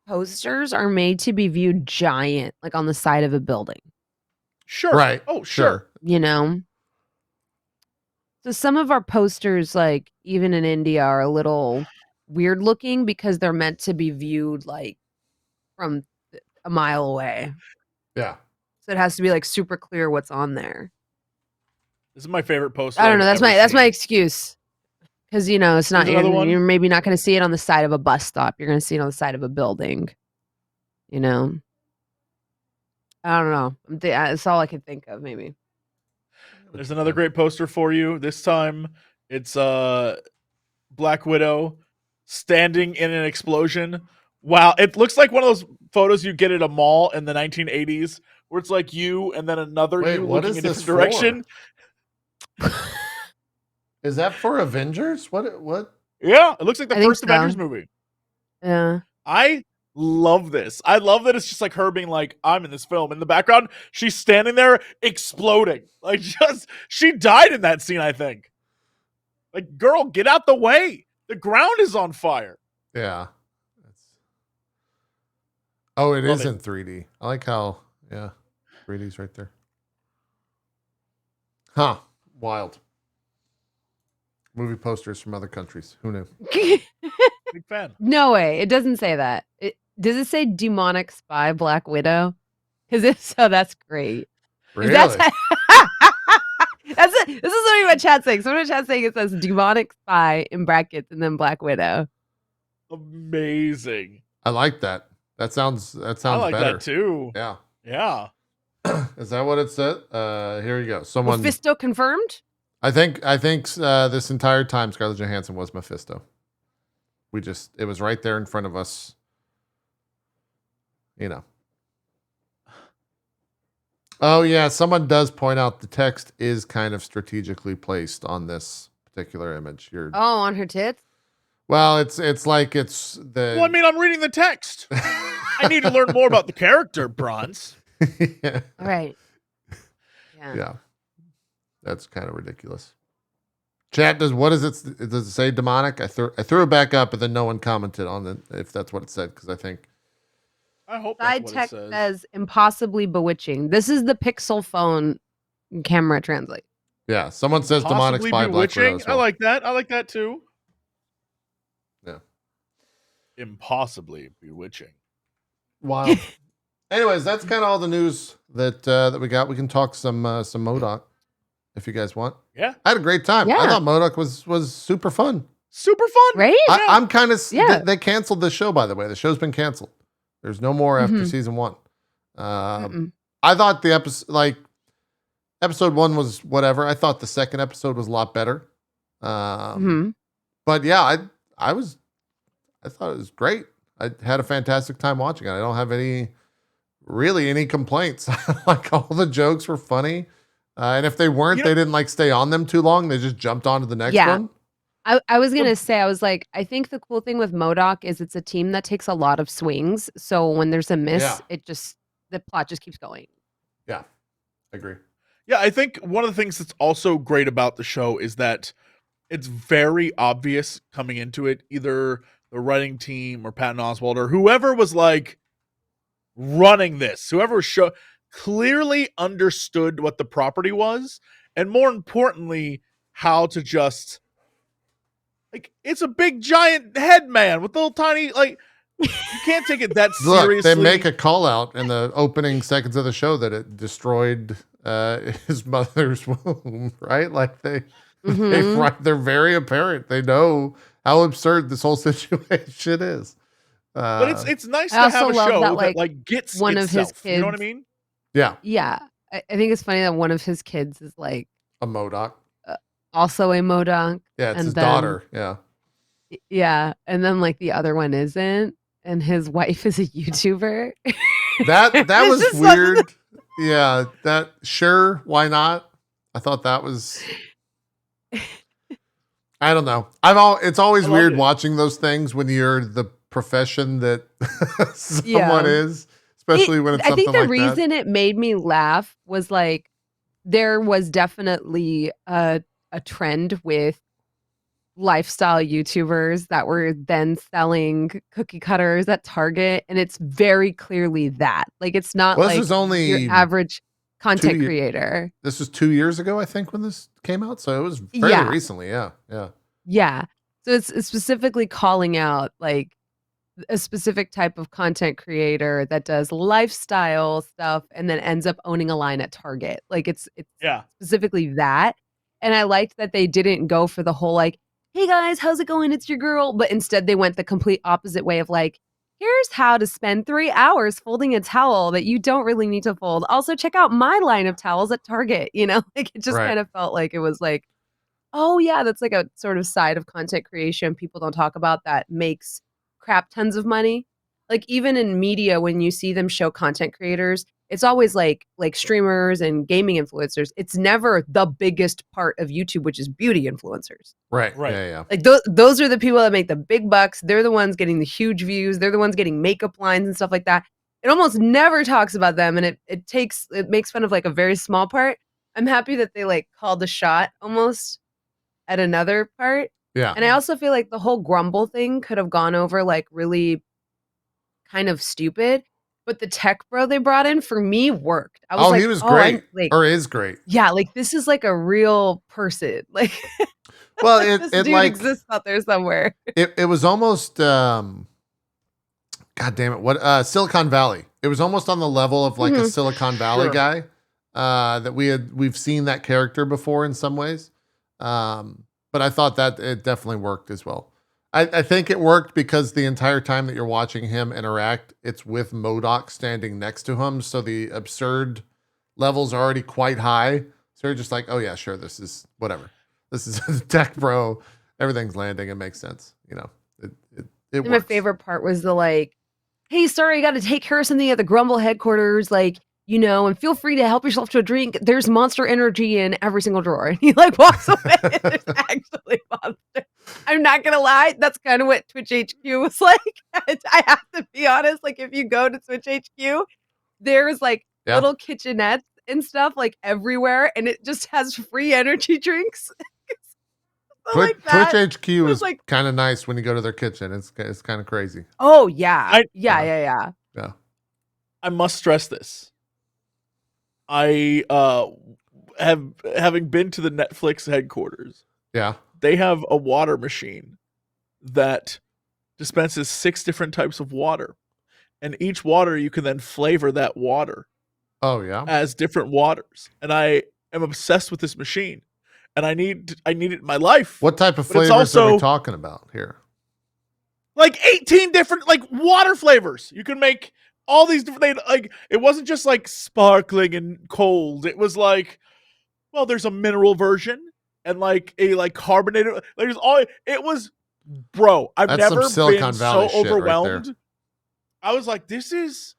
posters are made to be viewed giant, like on the side of a building. Sure. Right. Oh, sure. You know? So some of our posters, like even in India, are a little weird looking because they're meant to be viewed like from a mile away. Yeah. So it has to be like super clear what's on there. This is my favorite poster. I don't know. That's my excuse. Because it's not. You're maybe not going to see it on the side of a bus stop. You're going to see it on the side of a building. I don't know. That's all I can think of. Maybe. There's another great poster for you. This time, it's Black Widow standing in an explosion. Wow, it looks like one of those photos you get at a mall in the 1980s, where it's like you and then another you looking in a different direction. Is that for Avengers? What? Yeah, it looks like the first Avengers movie. Yeah. I love this. I love that it's just like her being like, I'm in this film. In the background, she's standing there exploding. Like, she died in that scene, I think. Like, girl, get out the way. The ground is on fire. Yeah. Oh, it is in 3D. I like how, 3D's right there. Huh. Wild. Movie posters from other countries. Who knew? Big fan. No way. It doesn't say that. Does it say demonic spy Black Widow? Because if so, that's great. Really? That's it. This is what my chat's saying. Someone in chat's saying it says demonic spy in brackets and then Black Widow. Amazing. I like that. That sounds I like better. that too. Yeah. Yeah. Is that what it said? Here you go. Someone Mephisto confirmed? I think this entire time Scarlett Johansson was Mephisto. It was right there in front of us. Oh yeah, someone does point out the text is kind of strategically placed on this particular image. On her tits? Well, it's like it's the. Well, I mean, I'm reading the text. I need to learn more about the character, Bronze. Yeah. All right. Yeah. That's kind of ridiculous. Chat does it say demonic? I threw it back up, but then no one commented on it if that's what it said because I hope side that's what text it says. says impossibly bewitching. This is the Pixel phone camera translate. Yeah, someone says demonic spy Black Widow as well. I like that. I like that too. Yeah. Impossibly bewitching. Wow. Anyways, that's kind of all the news that we got. We can talk some MODOK if you guys want. Yeah. I had a great time. Yeah. I thought MODOK was super fun. Super fun. Right? I'm kind of Yeah. They canceled the show, by the way. The show's been canceled. There's no more after season 1. I thought the episode 1 was whatever. I thought the second episode was a lot better. But yeah, I thought it was great. I had a fantastic time watching it. I don't have any complaints. Like, all the jokes were funny. And if they weren't, they didn't stay on them too long. They just jumped on to the next one. I was going to say, I was like, I think the cool thing with MODOK is it's a team that takes a lot of swings. So when there's a miss, the plot just keeps going. Yeah, I agree. Yeah, I think one of the things that's also great about the show is that it's very obvious coming into it, either the writing team or Patton Oswalt or whoever was running this, whoever clearly understood what the property was, and more importantly, how to just it's a big giant head man with little tiny you can't take it that seriously. Look, they make a call out in the opening seconds of the show that it destroyed his mother's womb, right? They're very apparent. They know how absurd this whole situation is. But it's nice to have a show that gets one itself, of his kids. You know what I mean? Yeah. Yeah. I think it's funny that one of his kids is a MODOK. Also a MODOK. Yeah, it's his daughter. Yeah. Yeah. And then the other one isn't. And his wife is a YouTuber. That was weird. Yeah. Sure. Why not? I thought that was. I don't know. It's always weird watching those things when you're the profession that someone is, especially when it's something like that. I think the reason it made me laugh was there was definitely a trend with lifestyle YouTubers that were then selling cookie cutters at Target, and it's very clearly that. It's not this is only your average content creator. This was 2 years ago, I think, when this came out, so it was fairly recently. Yeah. So it's specifically calling out a specific type of content creator that does lifestyle stuff and then ends up owning a line at Target. It's specifically that. And I liked that they didn't go for the whole hey guys, how's it going? It's your girl. But instead they went the complete opposite way of here's how to spend 3 hours folding a towel that you don't really need to fold. Also check out my line of towels at Target. It just kind of felt like it was oh yeah, that's a sort of side of content creation people don't talk about that makes crap tons of money. Even in media, when you see them show content creators, it's always like streamers and gaming influencers. It's never the biggest part of YouTube, which is beauty influencers. Right. Yeah. Those are the people that make the big bucks. They're the ones getting the huge views. They're the ones getting makeup lines and stuff like that. It almost never talks about them, and it makes fun of a very small part. I'm happy that they called a shot almost at another part. Yeah. And I also feel the whole grumble thing could have gone over really kind of stupid, but the tech bro they brought in for me worked. I was he was great. Or is great. Yeah, this is a real person. Well, this dude exists out there somewhere. It was almost God damn it, what Silicon Valley. It was almost on the level of a Silicon Valley guy. That we've seen that character before in some ways. But I thought that it definitely worked as well. I think it worked because the entire time that you're watching him interact, it's with MODOK standing next to him. So the absurd levels are already quite high. So you're just oh yeah, sure, this is whatever. This is tech bro. Everything's landing. It makes sense. It My favorite part was the hey, sorry, I got to take care of something at the Grumble headquarters. And feel free to help yourself to a drink. There's Monster Energy in every single drawer. And he walks away. There's actually Monster. I'm not going to lie. That's kind of what Twitch HQ was like. I have to be honest. If you go to Twitch HQ, there's little kitchenettes and stuff everywhere. And it just has free energy drinks. Twitch HQ is kind of nice when you go to their kitchen. It's kind of crazy. Oh, yeah. Yeah. I must stress this. I having been to the Netflix headquarters. Yeah. They have a water machine that dispenses 6 different types of water. And each water you can then flavor that water. Oh yeah. As different waters. And I am obsessed with this machine. And I need it in my life. What type of flavors are we talking about here? Like 18 different like water flavors. You can make all these different like it wasn't just like sparkling and cold. It was like, well, there's a mineral version and like a like carbonated like there's all it was bro. I've never been so overwhelmed. Right, I was like, this is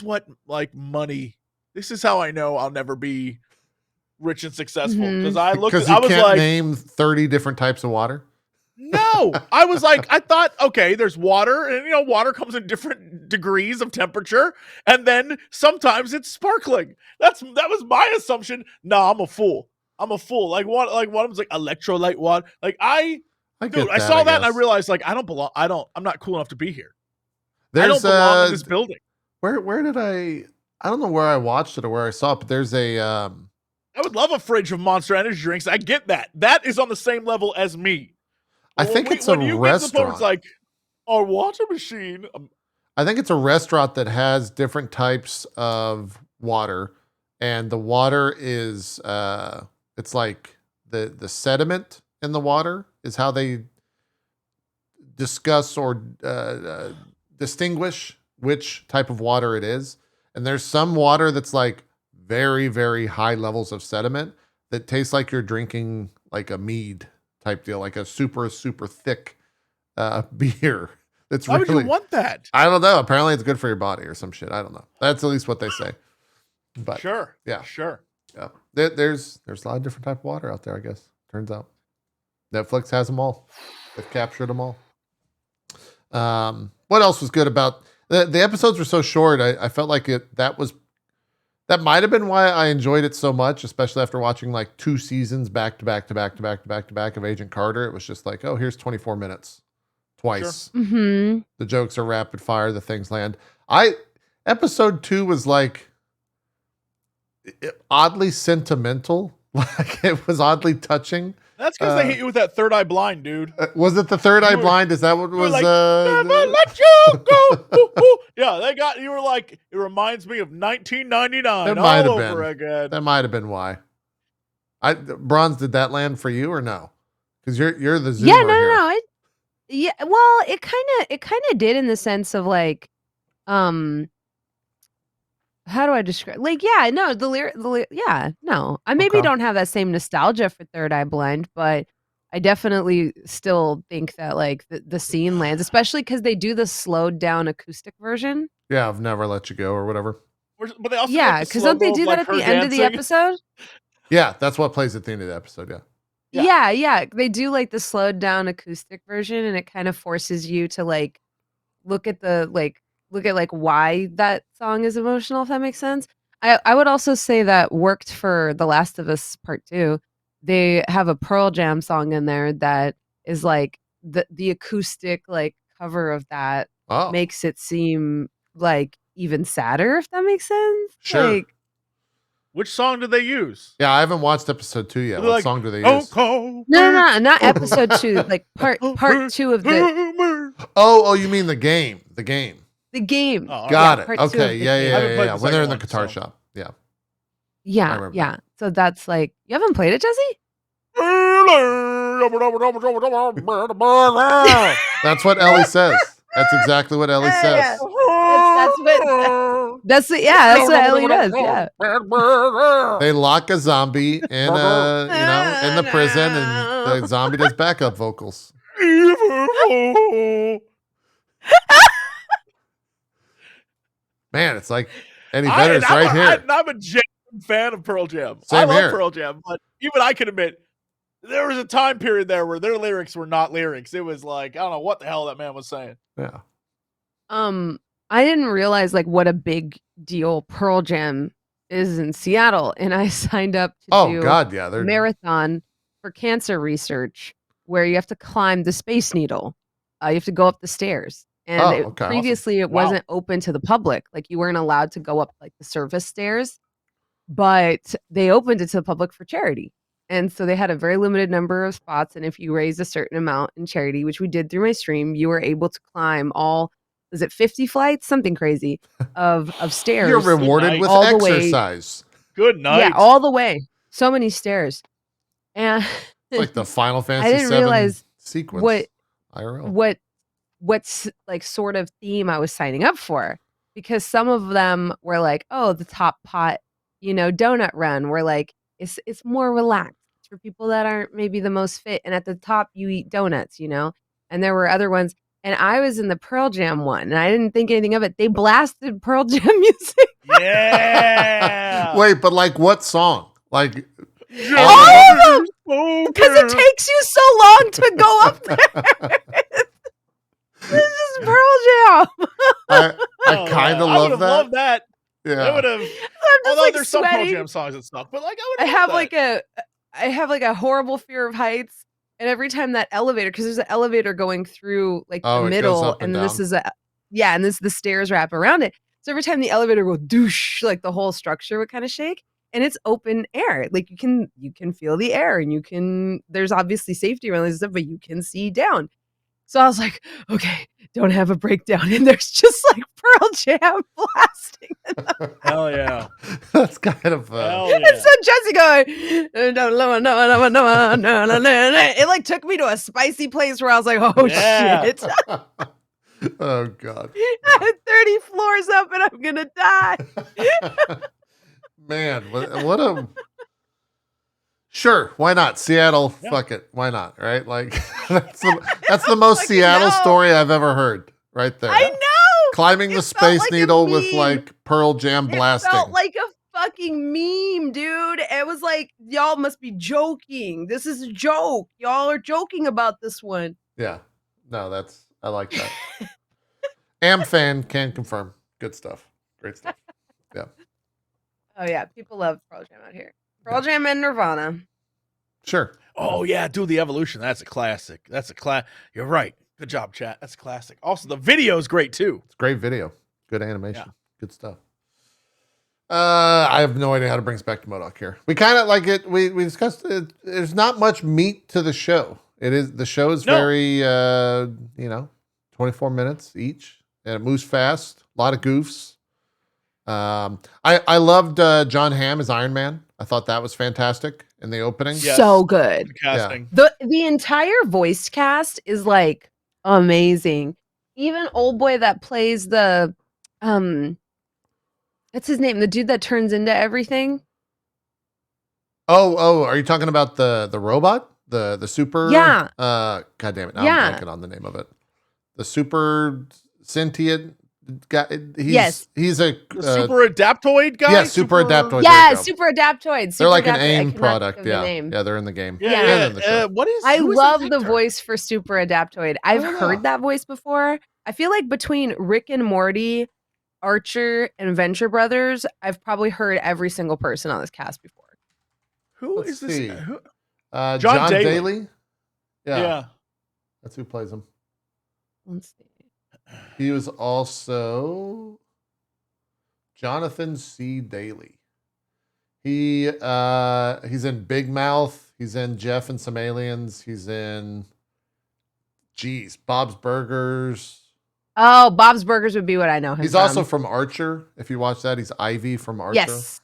what like money. This is how I know I'll never be rich and successful because I looked. Because you can't name 30 different types of water. No, I was like, I thought, okay, there's water, and water comes in different degrees of temperature, and then sometimes it's sparkling. That was my assumption. No, I'm a fool. Like one of them's like electrolyte water. Like I saw that and I realized like I don't belong. I'm not cool enough to be here. I don't belong in this building. Where did I don't know where I watched it or where I saw it, but there's a I would love a fridge of Monster Energy drinks. I get that. That is on the same level as me. I think it's a restaurant. It's like a water machine. I think it's a restaurant that has different types of water, and the water is it's like the sediment in the water is how they discuss or distinguish which type of water it is. And there's some water that's like very, very high levels of sediment that tastes like you're drinking like a mead type deal, like a super, super thick beer. That's Why would you want that? I don't know. Apparently it's good for your body or some shit. I don't know. That's at least what they say. But sure. Yeah. Sure. Yeah. There's a lot of different type of water out there, I guess. Turns out. Netflix has them all. They've captured them all. What else was good about the episodes were so short. I felt like that might have been why I enjoyed it so much, especially after watching like 2 seasons back to back of Agent Carter. It was just like, oh, here's 24 minutes twice. Sure. Mm-hmm. The jokes are rapid fire. The things land. Episode 2 was like oddly sentimental. Like it was oddly touching. That's because they hit you with that third eye blind, dude. Was it the third eye blind? Is that what was? Like, never let you go. Ooh, ooh. Yeah, they got you. Were like, it reminds me of 1999 all over again. That might have been why. Bronze, did that land for you or no? Because you're the zoomer. Yeah, no. Well, it kind of did in the sense of like, how do I describe? Like, yeah, no, yeah, no. I maybe don't have that same nostalgia for Third Eye Blind, but I definitely still think that like the scene lands, especially because they do the slowed down acoustic version. Yeah, I've Never Let You Go or whatever. But they also because don't they do that at the end of the episode? Yeah, that's what plays at the end of the episode. Yeah. They do like the slowed down acoustic version, and it kind of forces you to like look at why that song is emotional, if that makes sense. I would also say that worked for The Last of Us Part 2. They have a Pearl Jam song in there that is like the acoustic like cover of that makes it seem like even sadder, if that makes sense. Sure. Like, which song did they use? Yeah, I haven't watched episode 2 yet. What song do they use? No, not episode 2. Like part 2 of the. Oh, you mean the game? The game. The game. Oh, got it. Okay. Yeah. When they're in the guitar shop. Yeah. Yeah. So that's like, you haven't played it, Jesse? That's what Ellie says. That's exactly what Ellie says. That's what Ellie does. Yeah. They lock a zombie in in the prison, and the zombie does backup vocals. Man, it's like Eddie Vedder's right here. I'm a genuine fan of Pearl Jam. Same I love here. Pearl Jam, but even I can admit there was a time period there where their lyrics were not lyrics. It was like, I don't know what the hell that man was saying. Yeah. I didn't realize like what a big deal Pearl Jam is in Seattle, and I signed up to do a marathon for cancer research where you have to climb the Space Needle. You have to go up the stairs. And previously it wasn't open to the public. Like you weren't allowed to go up like the service stairs. but they opened it to the public for charity. And so they had a very limited number of spots. And if you raised a certain amount in charity, which we did through my stream, you were able to climb is it 50 flights? Something crazy of stairs. You're rewarded with all exercise. Good night. Yeah, all the way. So many stairs. And like the Final Fantasy I didn't VII realize sequence. IRL. What's like sort of theme I was signing up for, because some of them were like, oh, the top pot, donut run, where like it's more relaxed. It's for people that aren't maybe the most fit, and at the top you eat donuts, and there were other ones, and I was in the Pearl Jam one, and I didn't think anything of it. They blasted Pearl Jam music. Yeah. Wait, but like what song? Like all of them, because it takes you so long to go up there. This is Pearl Jam. I kind of love that. Loved that. Yeah, I would have. Although like there's some Pearl Jam songs that suck, but like I have like a horrible fear of heights, and every time that elevator, because there's an elevator going through like the middle, and this is and the stairs wrap around it. So every time the elevator will douche, like the whole structure would kind of shake. And it's open air. Like you can feel the air, and there's obviously safety around this stuff, but you can see down. So I was like, okay, don't have a breakdown. And there's just like Pearl Jam blasting. Hell yeah. That's kind of Hell yeah. And so Jesse going, it like took me to a spicy place where I was like, oh shit. Oh God. I had 30 floors up and I'm gonna die. Man, what a sure, why not? Seattle, Yeah. fuck it. Why not? Right? Like that's the most Seattle story I've ever heard. Right there. I know. Climbing the Space Needle with like Pearl Jam blasting. It felt like a fucking meme, dude. It was like, y'all must be joking. This is a joke. Y'all are joking about this one. Yeah. No, I like that. Am fan can confirm. Good stuff. Great stuff. Yeah. Oh yeah, people love Pearl Jam out here. Pearl Jam and Nirvana. Sure. Oh yeah, dude, the Evolution. That's a classic. You're right. Good job, chat. That's a classic. Also, the video is great too. It's a great video. Good animation. Yeah. Good stuff. I have no idea how to bring us back to MODOK here. We kind of like it. We discussed it. There's not much meat to the show. The show is very 24 minutes each, and it moves fast. A lot of goofs. I loved John Hamm as Iron Man. I thought that was fantastic in the opening. Yes. So good. Casting. Yeah. The entire voice cast is like amazing. Even old boy that plays the what's his name? The dude that turns into everything. Oh, are you talking about the robot? The super Yeah. God damn it. Now I'm blanking on the name of it. The super sentient guy. He's a super adaptoid guy. Yeah, super adaptoid. Yeah, super adaptoid. They're like an AIM product. Yeah, they're in the game. Yeah. What is? I love the voice for super adaptoid. I've heard that voice before. I feel like between Rick and Morty, Archer, and Venture Brothers, I've probably heard every single person on this cast before. Let's see. John Daly. Yeah, that's who plays him. Let's see. He was also Jonathan C. Daly. He's in Big Mouth. He's in Jeff and Some Aliens. He's in Bob's Burgers. Oh, Bob's Burgers would be what I know him He's from. also from Archer. If you watch that, he's Ivy from Archer. Yes.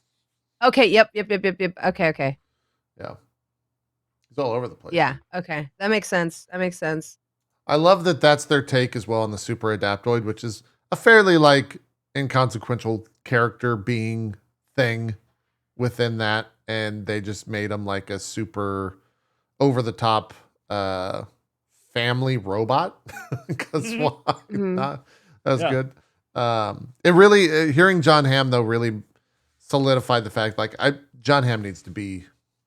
Okay. Yep. Okay. Yeah. He's all over the place. Yeah. Okay. That makes sense. I love that that's their take as well on the super adaptoid, which is a fairly like inconsequential character being thing within that. And they just made him like a super over the top family robot. Because why not? That was good. It really, hearing John Hamm though, really solidified the fact like John Hamm needs to be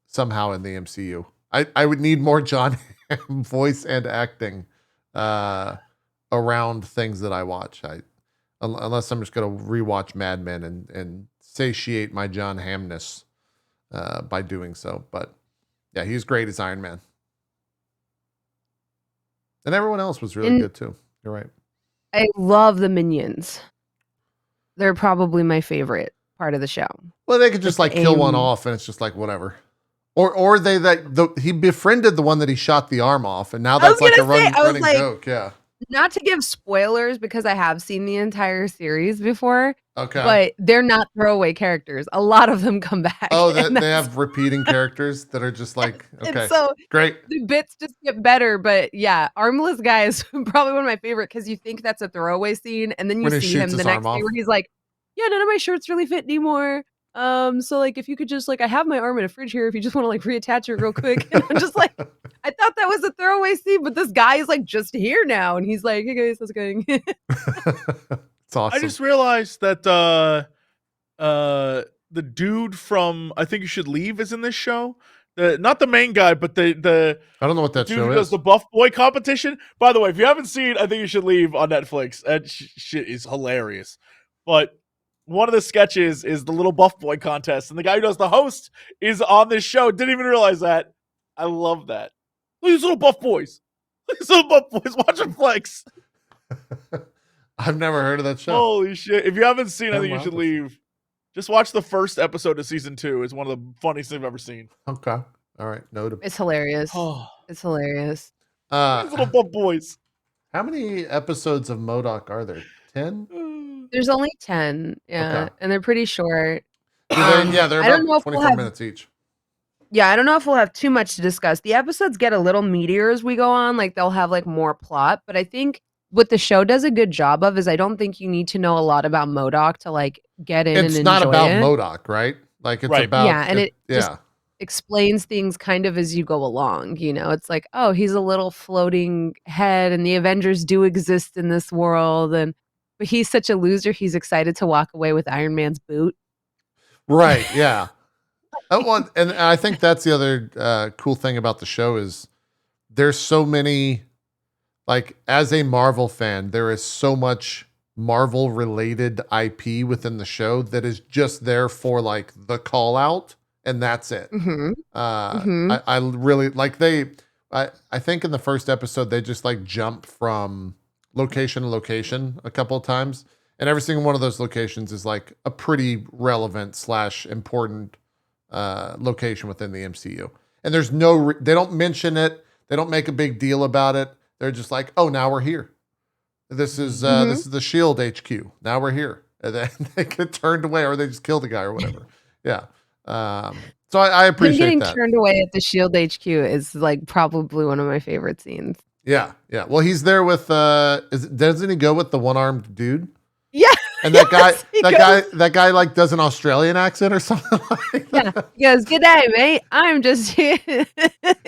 somehow in the MCU. I would need more John Hamm voice and acting around things that I watch. Unless I'm just gonna rewatch Mad Men and satiate my John Hammness by doing so. But yeah, he's great as Iron Man, and everyone else was really good too. You're right. I love the Minions. They're probably my favorite part of the show. Well, they could just like kill one off, and it's just like whatever. Or he befriended the one that he shot the arm off, and now that's like a running joke. Yeah. Not to give spoilers because I have seen the entire series before. Okay. But they're not throwaway characters. A lot of them come back. Oh, they have repeating characters that are just like, okay, so great. The bits just get better. But yeah, Armless Guy is probably one of my favorite because you think that's a throwaway scene. And then you see him the next day where he's like, yeah, none of my shirts really fit anymore. So like if you could just like, I have my arm in a fridge here if you just want to like reattach it real quick. And I'm just like, I thought that was a throwaway scene, but this guy is like just here now. And he's like, hey guys, how's it going? It's awesome. I just realized that the dude from I Think You Should Leave is in this show. Not the main guy, but the I don't know what that dude show who is. does the Buff Boy competition. By the way, if you haven't seen I Think You Should Leave on Netflix, that shit is hilarious. But one of the sketches is the little Buff Boy contest, and the guy who does the host is on this show. Didn't even realize that. I love that. Look at these little Buff Boys. Look at these little Buff Boys watching flex. I've never heard of that show. Holy shit. If you haven't seen I Think You Should Leave, just watch the first episode of season 2. It's one of the funniest things I've ever seen. Okay. All right. Noted. It's hilarious. It's hilarious. These little Buff Boys. How many episodes of MODOK are there? 10? There's only 10. Yeah. Okay. And they're pretty short. They're about 24 minutes each. Yeah, I don't know if we'll have too much to discuss. The episodes get a little meatier as we go on. Like they'll have like more plot. But I think what the show does a good job of is I don't think you need to know a lot about MODOK to like get in and enjoy it. It's not about MODOK, right? Like it's about it just explains things kind of as you go along. You know, it's like, oh, he's a little floating head, and the Avengers do exist in this world, but he's such a loser. He's excited to walk away with Iron Man's boot. Right. Yeah. And I think that's the other cool thing about the show is there's so many. Like, as a Marvel fan, there is so much Marvel-related IP within the show that is just there for, like, the call-out, and that's it. I really, like, I think in the first episode, they just, like, jump from location to location a couple of times, and every single one of those locations is, like, a pretty relevant / important location within the MCU. And there's they don't mention it, they don't make a big deal about it. They're just like, oh, now we're here. This is the Shield HQ. Now we're here. And then they get turned away, or they just kill the guy, or whatever. Yeah. So I appreciate him that. Getting turned away at the Shield HQ is like probably one of my favorite scenes. Yeah, yeah. Well, he's there with. Doesn't he go with the one-armed dude? Yeah. And that guy like does an Australian accent or something like that. Yeah. He goes, "Good day, mate. I'm just here."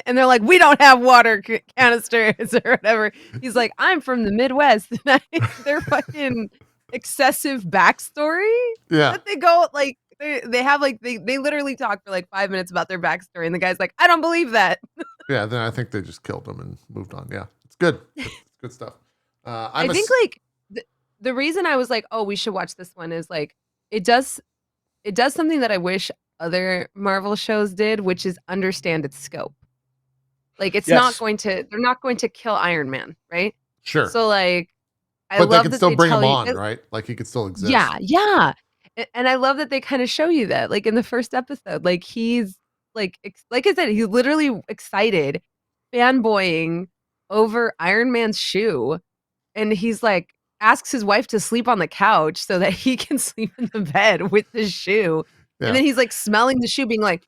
And they're like, "We don't have water canisters or whatever." He's like, "I'm from the Midwest." And their fucking excessive backstory. Yeah. That they go like they have like they literally talk for like 5 minutes about their backstory, and the guy's like, "I don't believe that." Yeah. Then I think they just killed him and moved on. Yeah. It's good. It's good stuff. I think like the reason I was like, oh, we should watch this one is like it does something that I wish other Marvel shows did, which is understand its scope. Like they're not going to kill Iron Man, right? Sure. So like but they can still bring him on, right? Like he could still exist. Yeah. And I love that they kind of show you that, like in the first episode, like he's like I said, he's literally excited, fanboying over Iron Man's shoe, and he's like asks his wife to sleep on the couch so that he can sleep in the bed with the shoe. Yeah. And then he's like smelling the shoe, being like,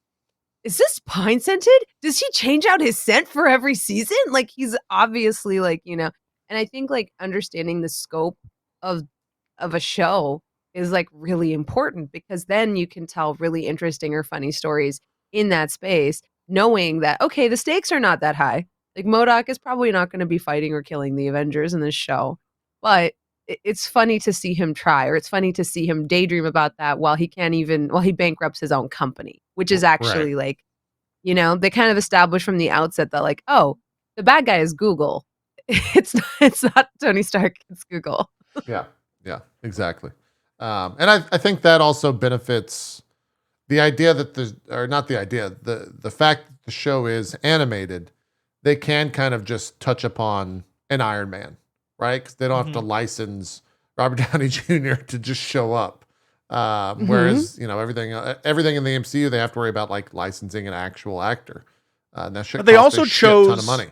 is this pine scented? Does he change out his scent for every season? Like he's obviously like, you know, and I think like understanding the scope of a show is like really important, because then you can tell really interesting or funny stories in that space, knowing that, okay, the stakes are not that high. Like MODOK is probably not going to be fighting or killing the Avengers in this show, but it's funny to see him try, or it's funny to see him daydream about that while he bankrupts his own company, which is actually like, you know, they kind of established from the outset that like, oh, the bad guy is Google. It's not Tony Stark, it's Google. Yeah, exactly. And I think that also benefits the idea that the fact that the show is animated, they can kind of just touch upon an Iron Man, right? Because they don't have to license Robert Downey Jr. to just show up. Whereas everything in the MCU they have to worry about like licensing an actual actor. That shit they costs also a shit ton of chose money.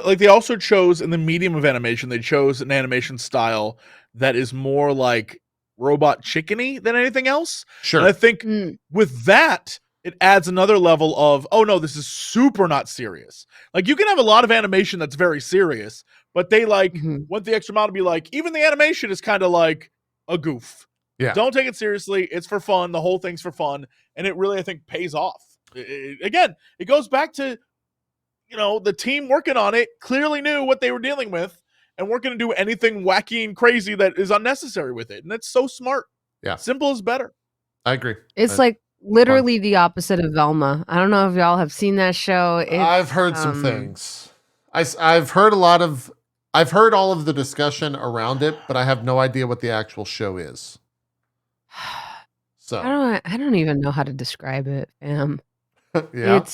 Like they also chose in the medium of animation, they chose an animation style that is more like robot chickeny than anything else. Sure. And I think with that, it adds another level of, oh no, this is super not serious. Like you can have a lot of animation that's very serious, but they went the extra mile to be like, even the animation is kind of like a goof. Yeah. Don't take it seriously. It's for fun. The whole thing's for fun. And it really, I think, pays off. Again, it goes back to, the team working on it clearly knew what they were dealing with and weren't going to do anything wacky and crazy that is unnecessary with it. And that's so smart. Yeah. Simple is better. I agree. It's like literally the opposite of Velma. I don't know if y'all have seen that show. I've heard some things. I've heard all of the discussion around it, but I have no idea what the actual show is. So I don't even know how to describe it, fam. Yeah.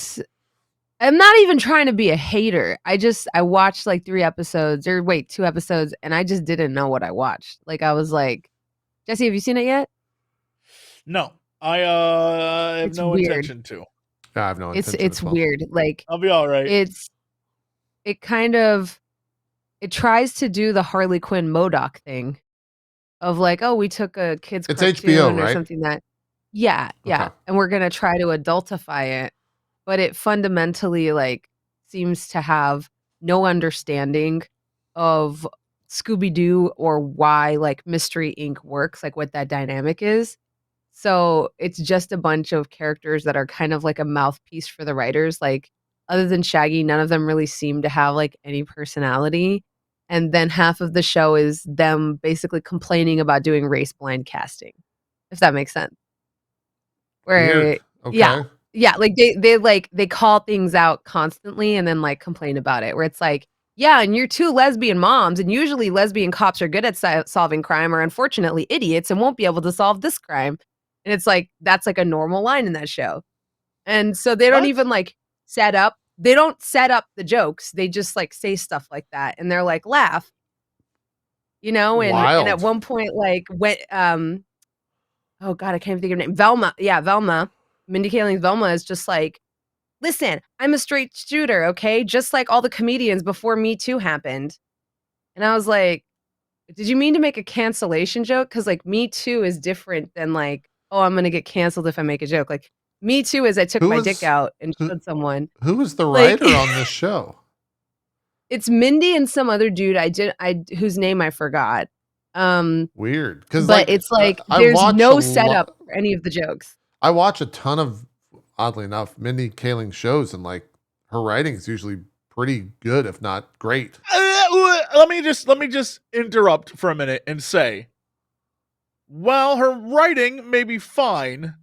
I'm not even trying to be a hater. I watched like 2 episodes, and I just didn't know what I watched. Like I was like, Jesse, have you seen it yet? No. I have no intention to. I have no intention. It's weird. Like I'll be all right. It tries to do the Harley Quinn MODOK thing of like, oh, we took a kid's It's cartoon HBO, or right? something that yeah. Okay. And we're gonna try to adultify it. But it fundamentally like seems to have no understanding of Scooby-Doo or why like Mystery Inc. works, like what that dynamic is. So it's just a bunch of characters that are kind of like a mouthpiece for the writers. Like other than Shaggy, none of them really seem to have like any personality. And then half of the show is them basically complaining about doing race blind casting, if that makes sense. Weird. Okay. Yeah, like they call things out constantly and then like complain about it. Where it's like, yeah, and you're 2 lesbian moms, and usually lesbian cops are good at solving crime, or unfortunately idiots and won't be able to solve this crime. And it's like that's like a normal line in that show. And so they don't even like set up. They don't set up the jokes. They just like say stuff like that, and they're like laugh. And at one point like when oh god, I can't even think of her name. Velma. Yeah, Velma. Mindy Kaling's Velma is just like, listen, I'm a straight shooter, okay? Just like all the comedians before Me Too happened. And I was like, did you mean to make a cancellation joke? Because like Me Too is different than like, oh, I'm gonna get canceled if I make a joke. Like Me Too is I took my dick out and showed someone. Who was the writer on this show? It's Mindy and some other dude whose name I forgot. Weird. But it's like there's no setup for any of the jokes. I watch a ton of, oddly enough, Mindy Kaling shows, and like her writing is usually pretty good, if not great. Let me just interrupt for a minute and say, while her writing may be fine,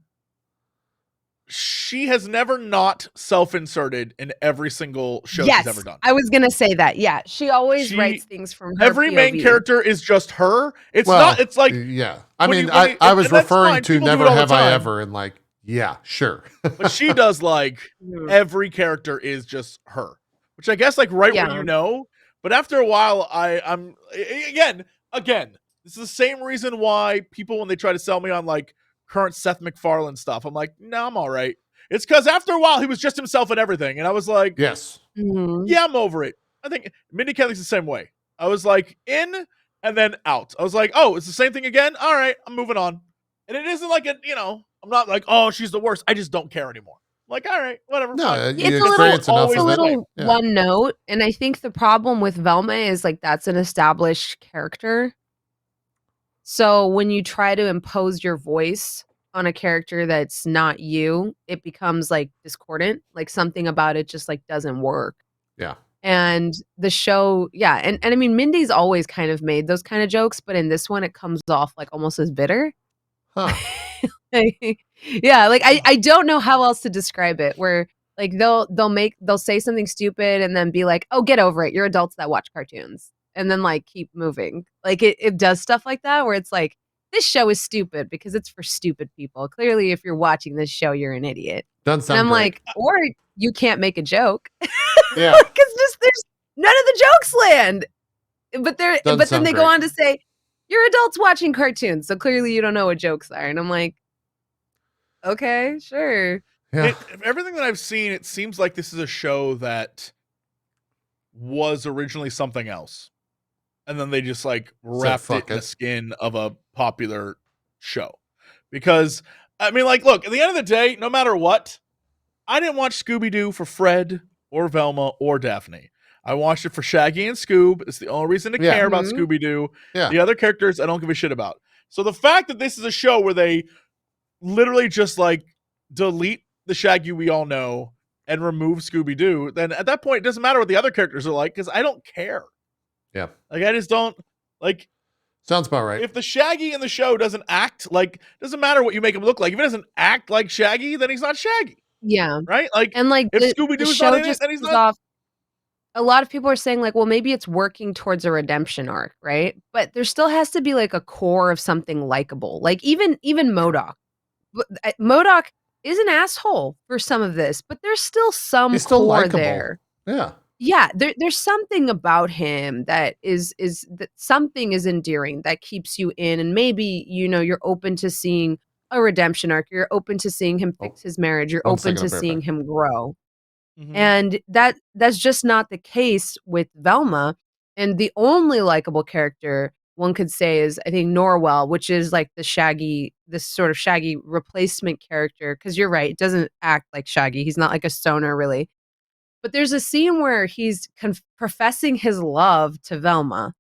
she has never not self-inserted in every single show she's ever done. I was gonna say that. Yeah, she always writes things from her every POV. main character is just her. It's not. It's like yeah. I mean, I was referring to Never Have I Ever, and like yeah, sure. But she does like every character is just her, which I guess like where you know. But after a while, I'm again. This is the same reason why people when they try to sell me on like current Seth MacFarlane stuff, I'm like, no, I'm all right. It's because after a while he was just himself and everything, and I was like, yes, yeah, I'm over it. I think Mindy Kaling's the same way. I was like in and then out. I was like, oh, it's the same thing again. All right, I'm moving on. And it isn't like I'm not like, oh, she's the worst. I just don't care anymore. Like, all right, whatever. No, it's a little one note, and I think the problem with Velma is like that's an established character. So when you try to impose your voice on a character that's not you, it becomes like discordant. Like something about it just like doesn't work. Yeah. And the show, yeah, and I mean Mindy's always kind of made those kind of jokes, but in this one it comes off like almost as bitter. Huh. Yeah, like I don't know how else to describe it. Where like they'll say something stupid and then be like, oh, get over it. You're adults that watch cartoons. And then like keep moving. Like it does stuff like that where it's like, this show is stupid because it's for stupid people. Clearly, if you're watching this show, you're an idiot. Doesn't sound and I'm great. like, or you can't make a joke. Yeah. Because just there's none of the jokes land. But then they go on to say, you're adults watching cartoons, so clearly you don't know what jokes are. And I'm like, okay, sure. Yeah. Everything that I've seen, it seems like this is a show that was originally something else. And then they just like wrapped it in the skin of a popular show. Because, I mean, like, look, at the end of the day, no matter what, I didn't watch Scooby-Doo for Fred or Velma or Daphne. I watched it for Shaggy and Scoob. It's the only reason to care about Scooby-Doo. Yeah. The other characters, I don't give a shit about. So the fact that this is a show where they literally just like delete the Shaggy we all know and remove Scooby-Doo, then at that point, it doesn't matter what the other characters are like because I don't care. Yeah. Like, I just don't, like... Sounds about right. If the Shaggy in the show doesn't act like... Doesn't matter what you make him look like. If he doesn't act like Shaggy, then he's not Shaggy. Yeah. Right? Like, and like if Scooby-Doo's not in it, then he's not... A lot of people are saying, like, well, maybe it's working towards a redemption arc, right? But there still has to be, like, a core of something likable. Like, even MODOK. MODOK is an asshole for some of this, but there's still some core likable there. Yeah. Yeah, there's something about him that is that something is endearing that keeps you in, and maybe, you know, you're open to seeing a redemption arc. You're open to seeing him fix his marriage. You're open to seeing him grow. Mm-hmm. And that's just not the case with Velma. And the only likable character one could say is, I think, Norwell, which is like this sort of Shaggy replacement character. Because you're right, it doesn't act like Shaggy. He's not like a stoner, really. But there's a scene where he's professing his love to Velma,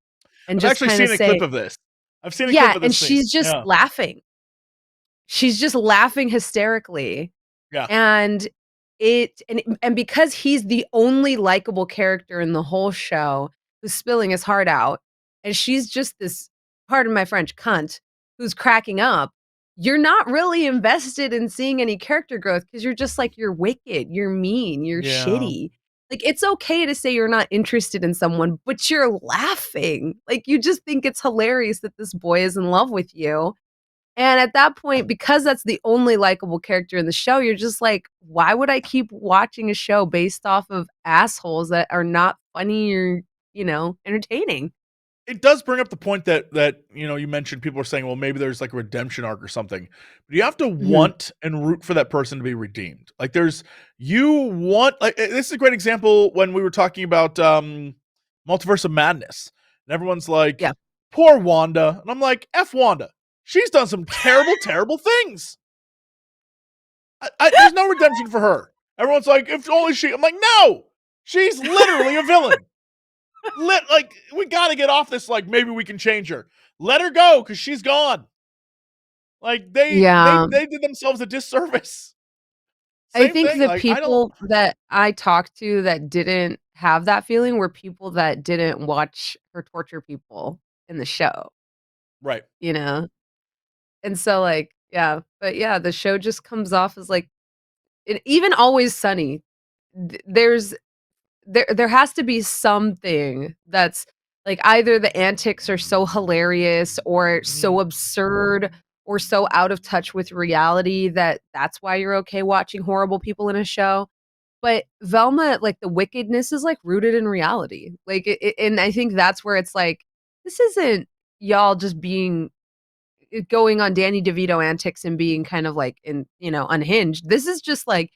and I've just actually seen a clip of this. I've seen a clip of this. And she's just laughing. She's just laughing hysterically. Yeah. And because he's the only likable character in the whole show who's spilling his heart out, and she's just this, pardon my French, cunt who's cracking up, you're not really invested in seeing any character growth because you're just like, you're wicked, you're mean, you're shitty. Like, it's okay to say you're not interested in someone, but you're laughing. Like, you just think it's hilarious that this boy is in love with you. And at that point, because that's the only likable character in the show, you're just like, why would I keep watching a show based off of assholes that are not funny or, you know, entertaining? It does bring up the point that you know, you mentioned people are saying, well, maybe there's like a redemption arc or something. But you have to want and root for that person to be redeemed. Like, this is a great example when we were talking about Multiverse of Madness. And everyone's like, poor Wanda. And I'm like, F Wanda. She's done some terrible, terrible things. There's no redemption for her. Everyone's like, if only she... I'm like, no! She's literally a villain. Like, we gotta get off this, like, maybe we can change her. Let her go, because she's gone. Like, they did themselves a disservice. I think the people that I talked to that didn't have that feeling were people that didn't watch her torture people in the show. Right. You know? And so, like, yeah. But yeah, the show just comes off as like, even Always Sunny, there has to be something that's like, either the antics are so hilarious or so absurd or so out of touch with reality that's why you're okay watching horrible people in a show. But Velma, like, the wickedness is like rooted in reality. Like, and I think that's where it's like, this isn't y'all just going on Danny DeVito antics and being kind of like, unhinged. This is just like,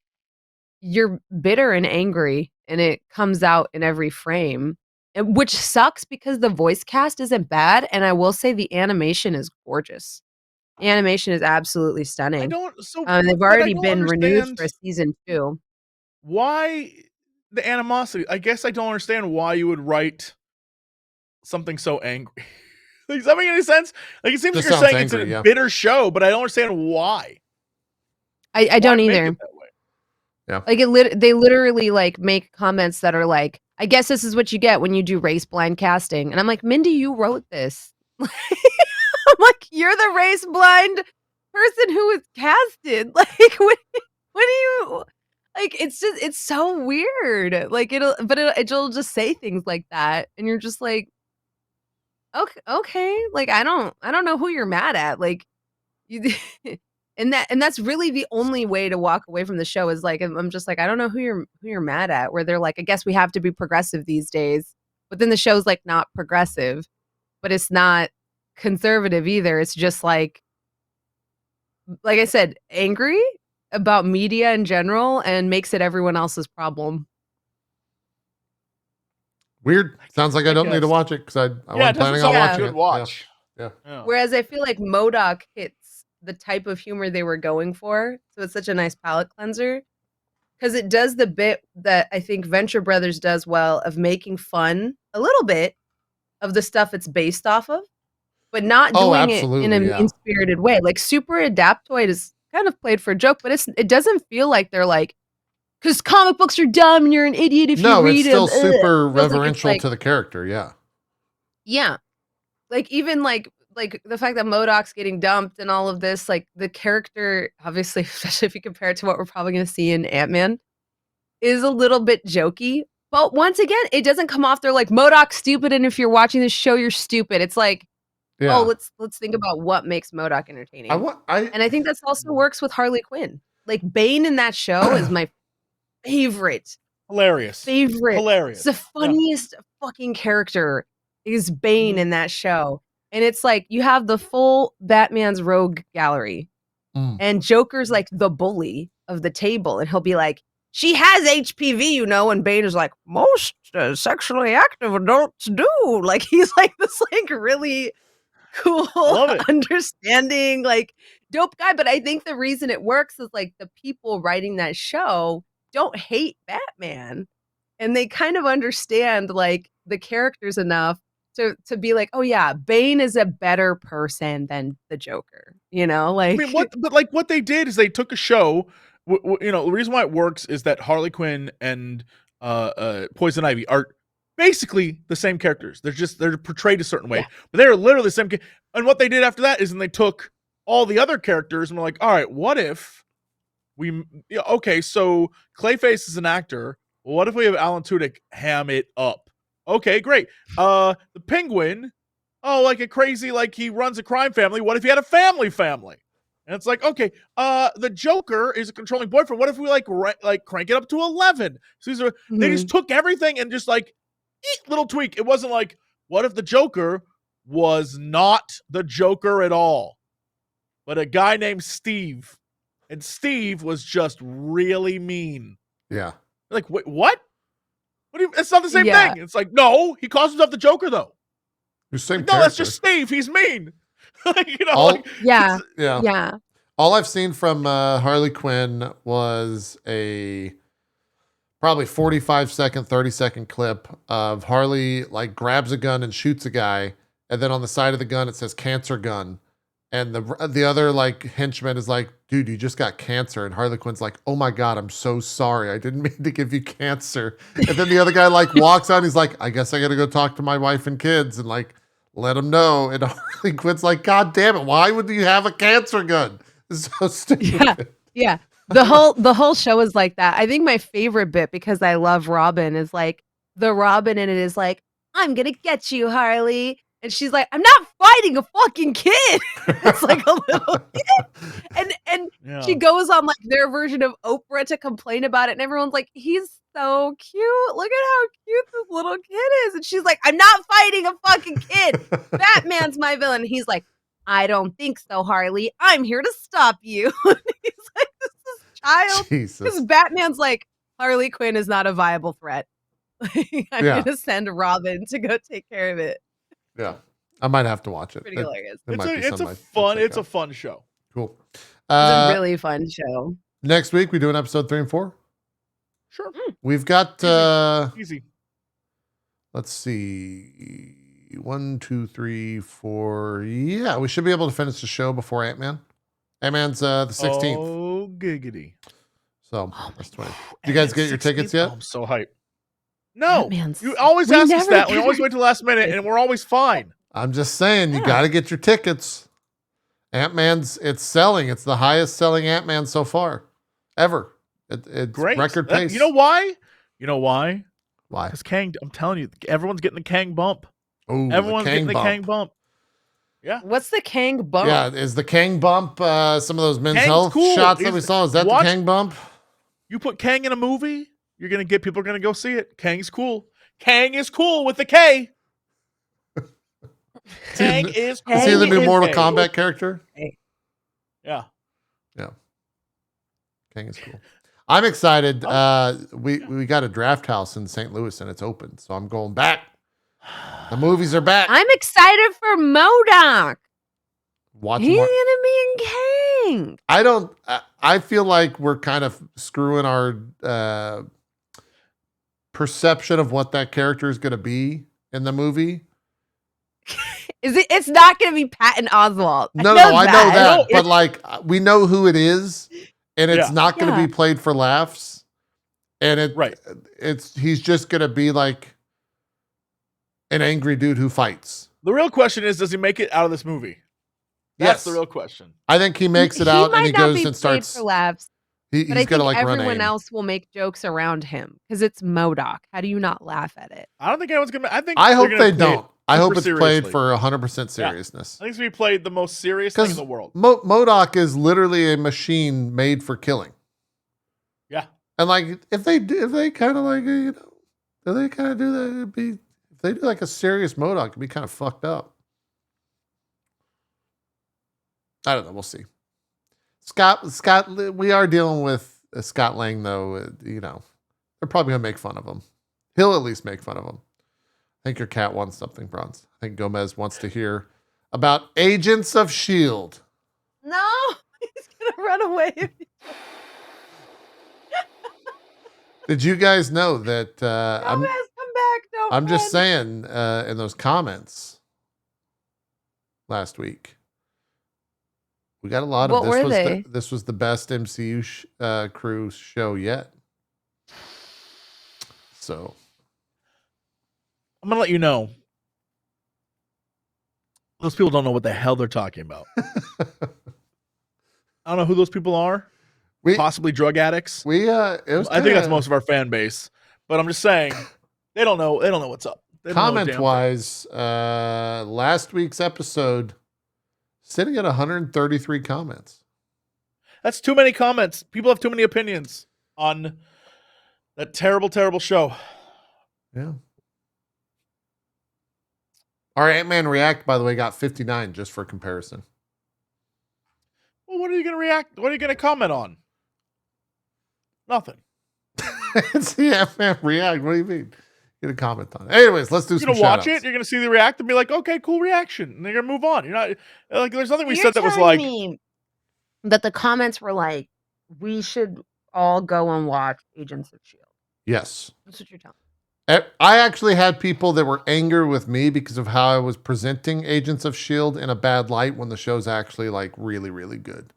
you're bitter and angry, and it comes out in every frame, which sucks because the voice cast isn't bad. And I will say the animation is gorgeous. The animation is absolutely stunning. They've already been renewed for a season 2. Why the animosity? I guess I don't understand why you would write something so angry. Does that make any sense? Like, it seems like you're saying angry, it's a bitter show, but I don't understand why. I don't either. Yeah. Like, they literally like make comments that are like, I guess this is what you get when you do race blind casting. And I'm like, Mindy, you wrote this. I'm like, you're the race blind person who was casted. Like, what do you, like, it's so weird. Like, it'll just say things like that. And you're just like, okay. Like, I don't know who you're mad at. Like, you, and that's really the only way to walk away from the show is like, I'm just like, I don't know who you're mad at, where they're like, I guess we have to be progressive these days. But then the show's like not progressive, but it's not conservative either. It's just like I said, angry about media in general and makes it everyone else's problem. Weird. Sounds like I don't need to watch it because I wasn't planning on watching it. Watch. Yeah. Whereas I feel like MODOK hits the type of humor they were going for. So it's such a nice palate cleanser. Because it does the bit that I think Venture Brothers does well of making fun a little bit of the stuff it's based off of, but not doing it in a mean-spirited way. Like Super Adaptoid is kind of played for a joke, but it doesn't feel like they're like, because comic books are dumb and you're an idiot if you read them. No, it's still super reverential to the character, yeah. Yeah. Like even like the fact that MODOK's getting dumped and all of this, like the character, obviously, especially if you compare it to what we're probably going to see in Ant-Man, is a little bit jokey. But once again, it doesn't come off. They're like, MODOK's stupid, and if you're watching this show, you're stupid. It's like, oh, let's think about what makes MODOK entertaining. And I think that also works with Harley Quinn. Like Bane in that show is my favorite. Hilarious. It's the funniest fucking character is Bane in that show. And it's like you have the full Batman's rogue gallery. And Joker's like the bully of the table. And he'll be like, she has HPV, you know, and Bane is like, most sexually active adults do. Like he's like this like really cool, understanding, like dope guy. But I think the reason it works is like the people writing that show don't hate Batman. And they kind of understand like the characters enough to be like, oh yeah, Bane is a better person than the Joker, you know? Like, I mean, what they did is they took a show. You know, the reason why it works is that Harley Quinn and Poison Ivy are basically the same characters. They're portrayed a certain way, but they're literally the same. And what they did after that is then they took all the other characters and were like, all right, what if so Clayface is an actor. Well, what if we have Alan Tudyk ham it up? Okay, great. The Penguin, like a crazy, like he runs a crime family. What if he had a family? And it's like, okay, the Joker is a controlling boyfriend. What if we like crank it up to 11? So they just took everything and just like little tweak. It wasn't like, what if the Joker was not the Joker at all, but a guy named Steve, and Steve was just really mean. Yeah. Like, wait, what? It's not the same thing. It's like, no, he calls himself the Joker though. The same like, no, that's just Steve. He's mean. You know, yeah. All I've seen from Harley Quinn was a probably 45-second, 30-second clip of Harley like grabs a gun and shoots a guy, and then on the side of the gun it says "cancer gun," and the other like henchman is like, "Dude, you just got cancer," and Harley Quinn's like, "Oh my god, I'm so sorry. I didn't mean to give you cancer." And then the other guy like walks out. And he's like, "I guess I got to go talk to my wife and kids and like let them know." And Harley Quinn's like, "God damn it, why would you have a cancer gun?" It's so stupid. Yeah. The whole show is like that. I think my favorite bit, because I love Robin, is like the Robin in it is like, "I'm gonna get you, Harley." And she's like, "I'm not fighting a fucking kid." It's like a little kid. And she goes on like their version of Oprah to complain about it. And everyone's like, "He's so cute. Look at how cute this little kid is." And she's like, "I'm not fighting a fucking kid. Batman's my villain." And he's like, "I don't think so, Harley. I'm here to stop you." And he's like, this is child. Because Batman's like, Harley Quinn is not a viable threat. I'm going to send Robin to go take care of it. Yeah, I might have to watch it. Pretty hilarious. It's a fun show. Cool. It's a really fun show. Next week we doing episode 3 and 4. Sure. We've got easy. Let's see, 1, 2, 3, 4. Yeah, we should be able to finish the show before Ant-Man. Ant-Man's the 16th. Oh, giggity! So that's 20. Did you guys get your tickets yet? I'm so hyped. No, you always ask us that. We always wait till the last minute, and we're always fine. I'm just saying, you got to get your tickets. Ant-Man's, it's selling. It's the highest selling Ant-Man so far, ever. It's great. Record pace. You know why? Why? Why? Because Kang, I'm telling you, everyone's getting the Kang bump. Oh, everyone's getting the Kang bump. Yeah. What's the Kang bump? Yeah, is the Kang bump some of those men's health shots that we saw? Is that the Kang bump? You put Kang in a movie, you're gonna get people are gonna go see it. Kang's cool. Kang is cool with the K. Kang is cool. Is he the new is Mortal okay. Kombat character? Yeah. Kang is cool. I'm excited. We got a draft house in St. Louis and it's open, so I'm going back. The movies are back. I'm excited for MODOK. Watch He's more. gonna be in Kang. I feel like we're kind of screwing our perception of what that character is going to be in the movie. It's not gonna be Patton Oswalt. I know that, but like we know who it is, and it's not going to be played for laughs, and he's just going to be like an angry dude who fights. The real question is, does he make it out of this movie? That's the real question. I think he makes it out and he goes and starts for laughs. He's but I gonna think like run everyone else will make jokes around him because it's MODOK. How do you not laugh at it? I don't think anyone's gonna. I hope they don't. I hope it's played for 100% seriousness. I think it's gonna be played the most serious thing in the world. MODOK is literally a machine made for killing. Yeah, and like if they kind of like if they kind of do that, it'd be if they do like a serious MODOK, it'd be kind of fucked up. I don't know. We'll see. Scott, we are dealing with Scott Lang, though. They're probably gonna make fun of him. He'll at least make fun of him. I think your cat wants something, Bronze. I think Gomez wants to hear about Agents of S.H.I.E.L.D. No, he's gonna run away. Did you guys know that? Gomez, come back. No, I'm just saying in those comments last week. We got a lot of this was the best MCU crew show yet. So I'm gonna let you know. Those people don't know what the hell they're talking about. I don't know who those people are. Possibly drug addicts. I think that's most of our fan base. But I'm just saying, they don't know. They don't know what's up. Comment wise, last week's episode sitting at 133 comments. That's too many comments. People have too many opinions on that terrible, terrible show. Yeah. Our Ant-Man React, by the way, got 59 just for comparison. Well, what are you going to react? What are you going to comment on? Nothing. It's the Ant-Man React. What do you mean? Get a comment on it. Anyways, let's do some shout-outs. You're going to watch it, you're going to see the react and be like, okay, cool reaction. And you're going to move on. You're not like, there's nothing we said that was like. That the comments were like, we should all go and watch Agents of S.H.I.E.L.D. Yes. That's what you're telling me. I actually had people that were angry with me because of how I was presenting Agents of S.H.I.E.L.D. in a bad light when the show's actually like really, really good.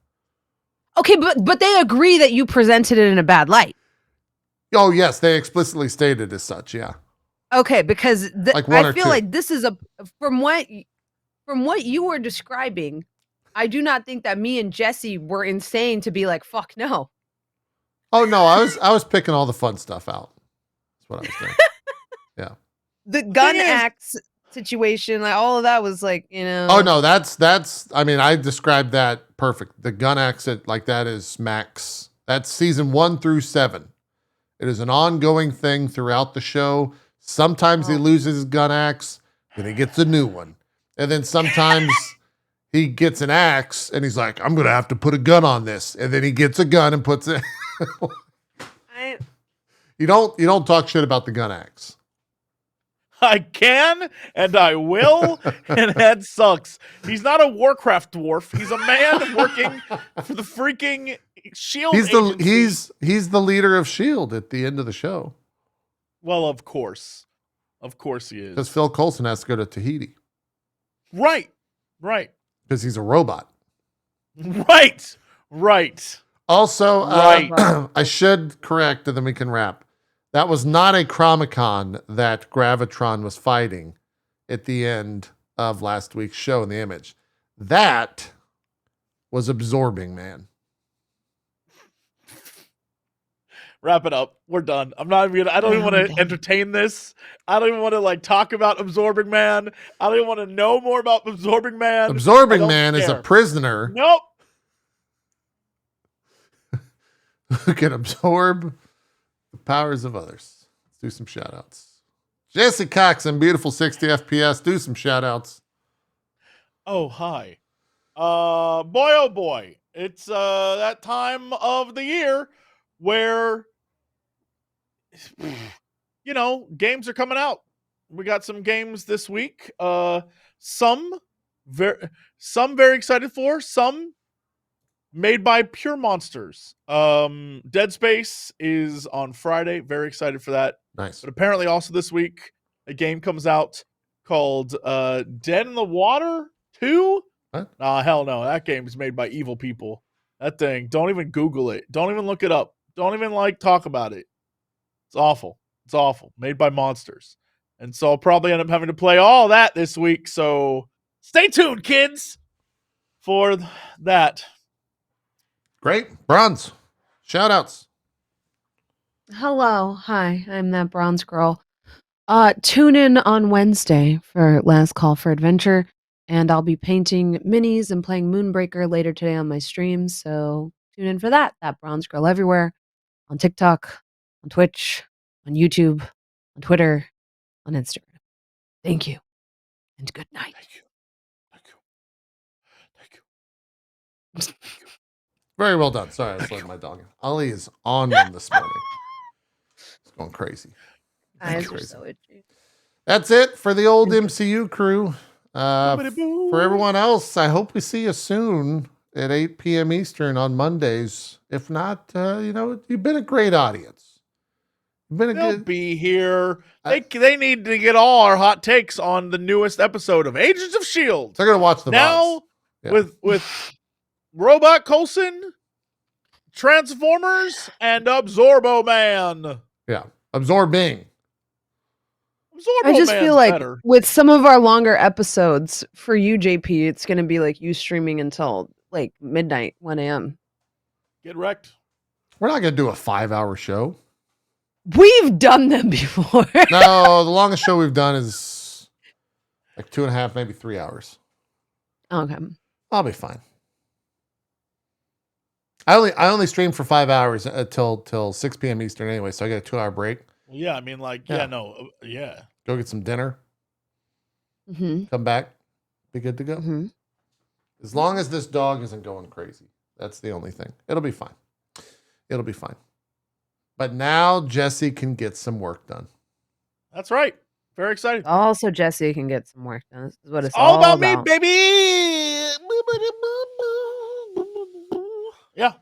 Okay, but they agree that you presented it in a bad light. Oh, yes. They explicitly stated as such. Yeah. Okay, because I feel like this is from what you were describing, I do not think that me and Jesse were insane to be like, fuck no. Oh no, I was picking all the fun stuff out. That's what I was doing. Yeah. The gun axe situation, like all of that was like, Oh no, that's I mean, I described that perfect. The gun axe like that is max. That's season 1 through 7. It is an ongoing thing throughout the show. Sometimes he loses his gun axe, then he gets a new one. And then sometimes he gets an axe and he's like, I'm gonna have to put a gun on this. And then he gets a gun and puts it. You don't talk shit about the gun axe. I can and I will, and that sucks. He's not a Warcraft dwarf. He's a man working for the freaking Shield. He's the leader of Shield at the end of the show. Well, of course he is. Because Phil Coulson has to go to Tahiti. Right. Because he's a robot. Right. Also, I should correct, and then we can wrap. That was not a Chromicon that Gravitron was fighting at the end of last week's show in the image. That was Absorbing Man. Wrap it up. We're done. I don't even want to entertain this. I don't even want to like talk about Absorbing Man. I don't even want to know more about Absorbing Man. Absorbing Man is a prisoner. Nope. Who can absorb the powers of others. Let's do some shout outs. Jesse Cox and beautiful 60 FPS. Do some shout outs. Oh, hi. Boy, oh boy. It's that time of the year where, you know, games are coming out. We got some games this week. Some very, some very excited for, some made by Pure Monsters. Dead Space is on Friday. Very excited for that. Nice. But apparently also this week, a game comes out called Dead in the Water 2. What? Nah, hell no. That game is made by evil people. That thing, don't even Google it. Don't even look it up. Don't even talk about it. It's awful. It's awful. Made by monsters. And so I'll probably end up having to play all that this week. So stay tuned, kids, for that. Great. Bronze. Shoutouts. Hello. Hi, I'm that bronze girl. Tune in on Wednesday for Last Call for Adventure, and I'll be painting minis and playing Moonbreaker later today on my stream, so tune in for that. That bronze girl everywhere, on TikTok, on Twitch, on YouTube, on Twitter, on Instagram. Thank you, and good night. Thank you. Thank you. Thank you. Very well done. Sorry, I was letting my dog in. Ollie is on one this morning. It's going crazy. Eyes are so itchy. That's it for the old MCU crew. For everyone else, I hope we see you soon at 8 p.m. Eastern on Mondays. If not, you've been a great audience. You've been They'll be here. They need to get all our hot takes on the newest episode of Agents of S.H.I.E.L.D. They're going to watch the now with Robot Coulson, Transformers, and Absorbo Man. Yeah, Absorbing. I just feel like with some of our longer episodes for you, JP, it's going to be like you streaming until like midnight, 1 a.m. Get wrecked. We're not going to do a 5-hour show. We've done them before. No, the longest show we've done is like 2.5, maybe 3 hours. Okay. I'll be fine. I only stream for 5 hours till 6 p.m. Eastern anyway, so I get a 2-hour break. Well, yeah, I mean, yeah. Go get some dinner. Mm-hmm. Come back. Be good to go. Mm-hmm. As long as this dog isn't going crazy. That's the only thing. It'll be fine. It'll be fine. But now Jesse can get some work done. That's right. Very excited. Also, Jesse can get some work done. This is what it's all about me, baby. Yeah.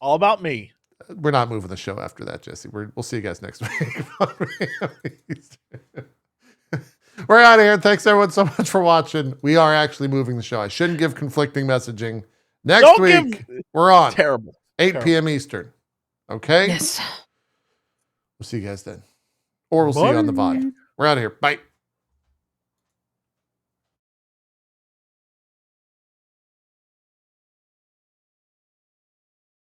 All about me. We're not moving the show after that, Jesse. We'll see you guys next week. We're out of here. Thanks everyone so much for watching. We are actually moving the show. I shouldn't give conflicting messaging. Next week, we're on. Terrible. 8 p.m. Eastern. Okay? Yes. We'll see you guys then. Or we'll see you on the VOD. We're out of here. Bye.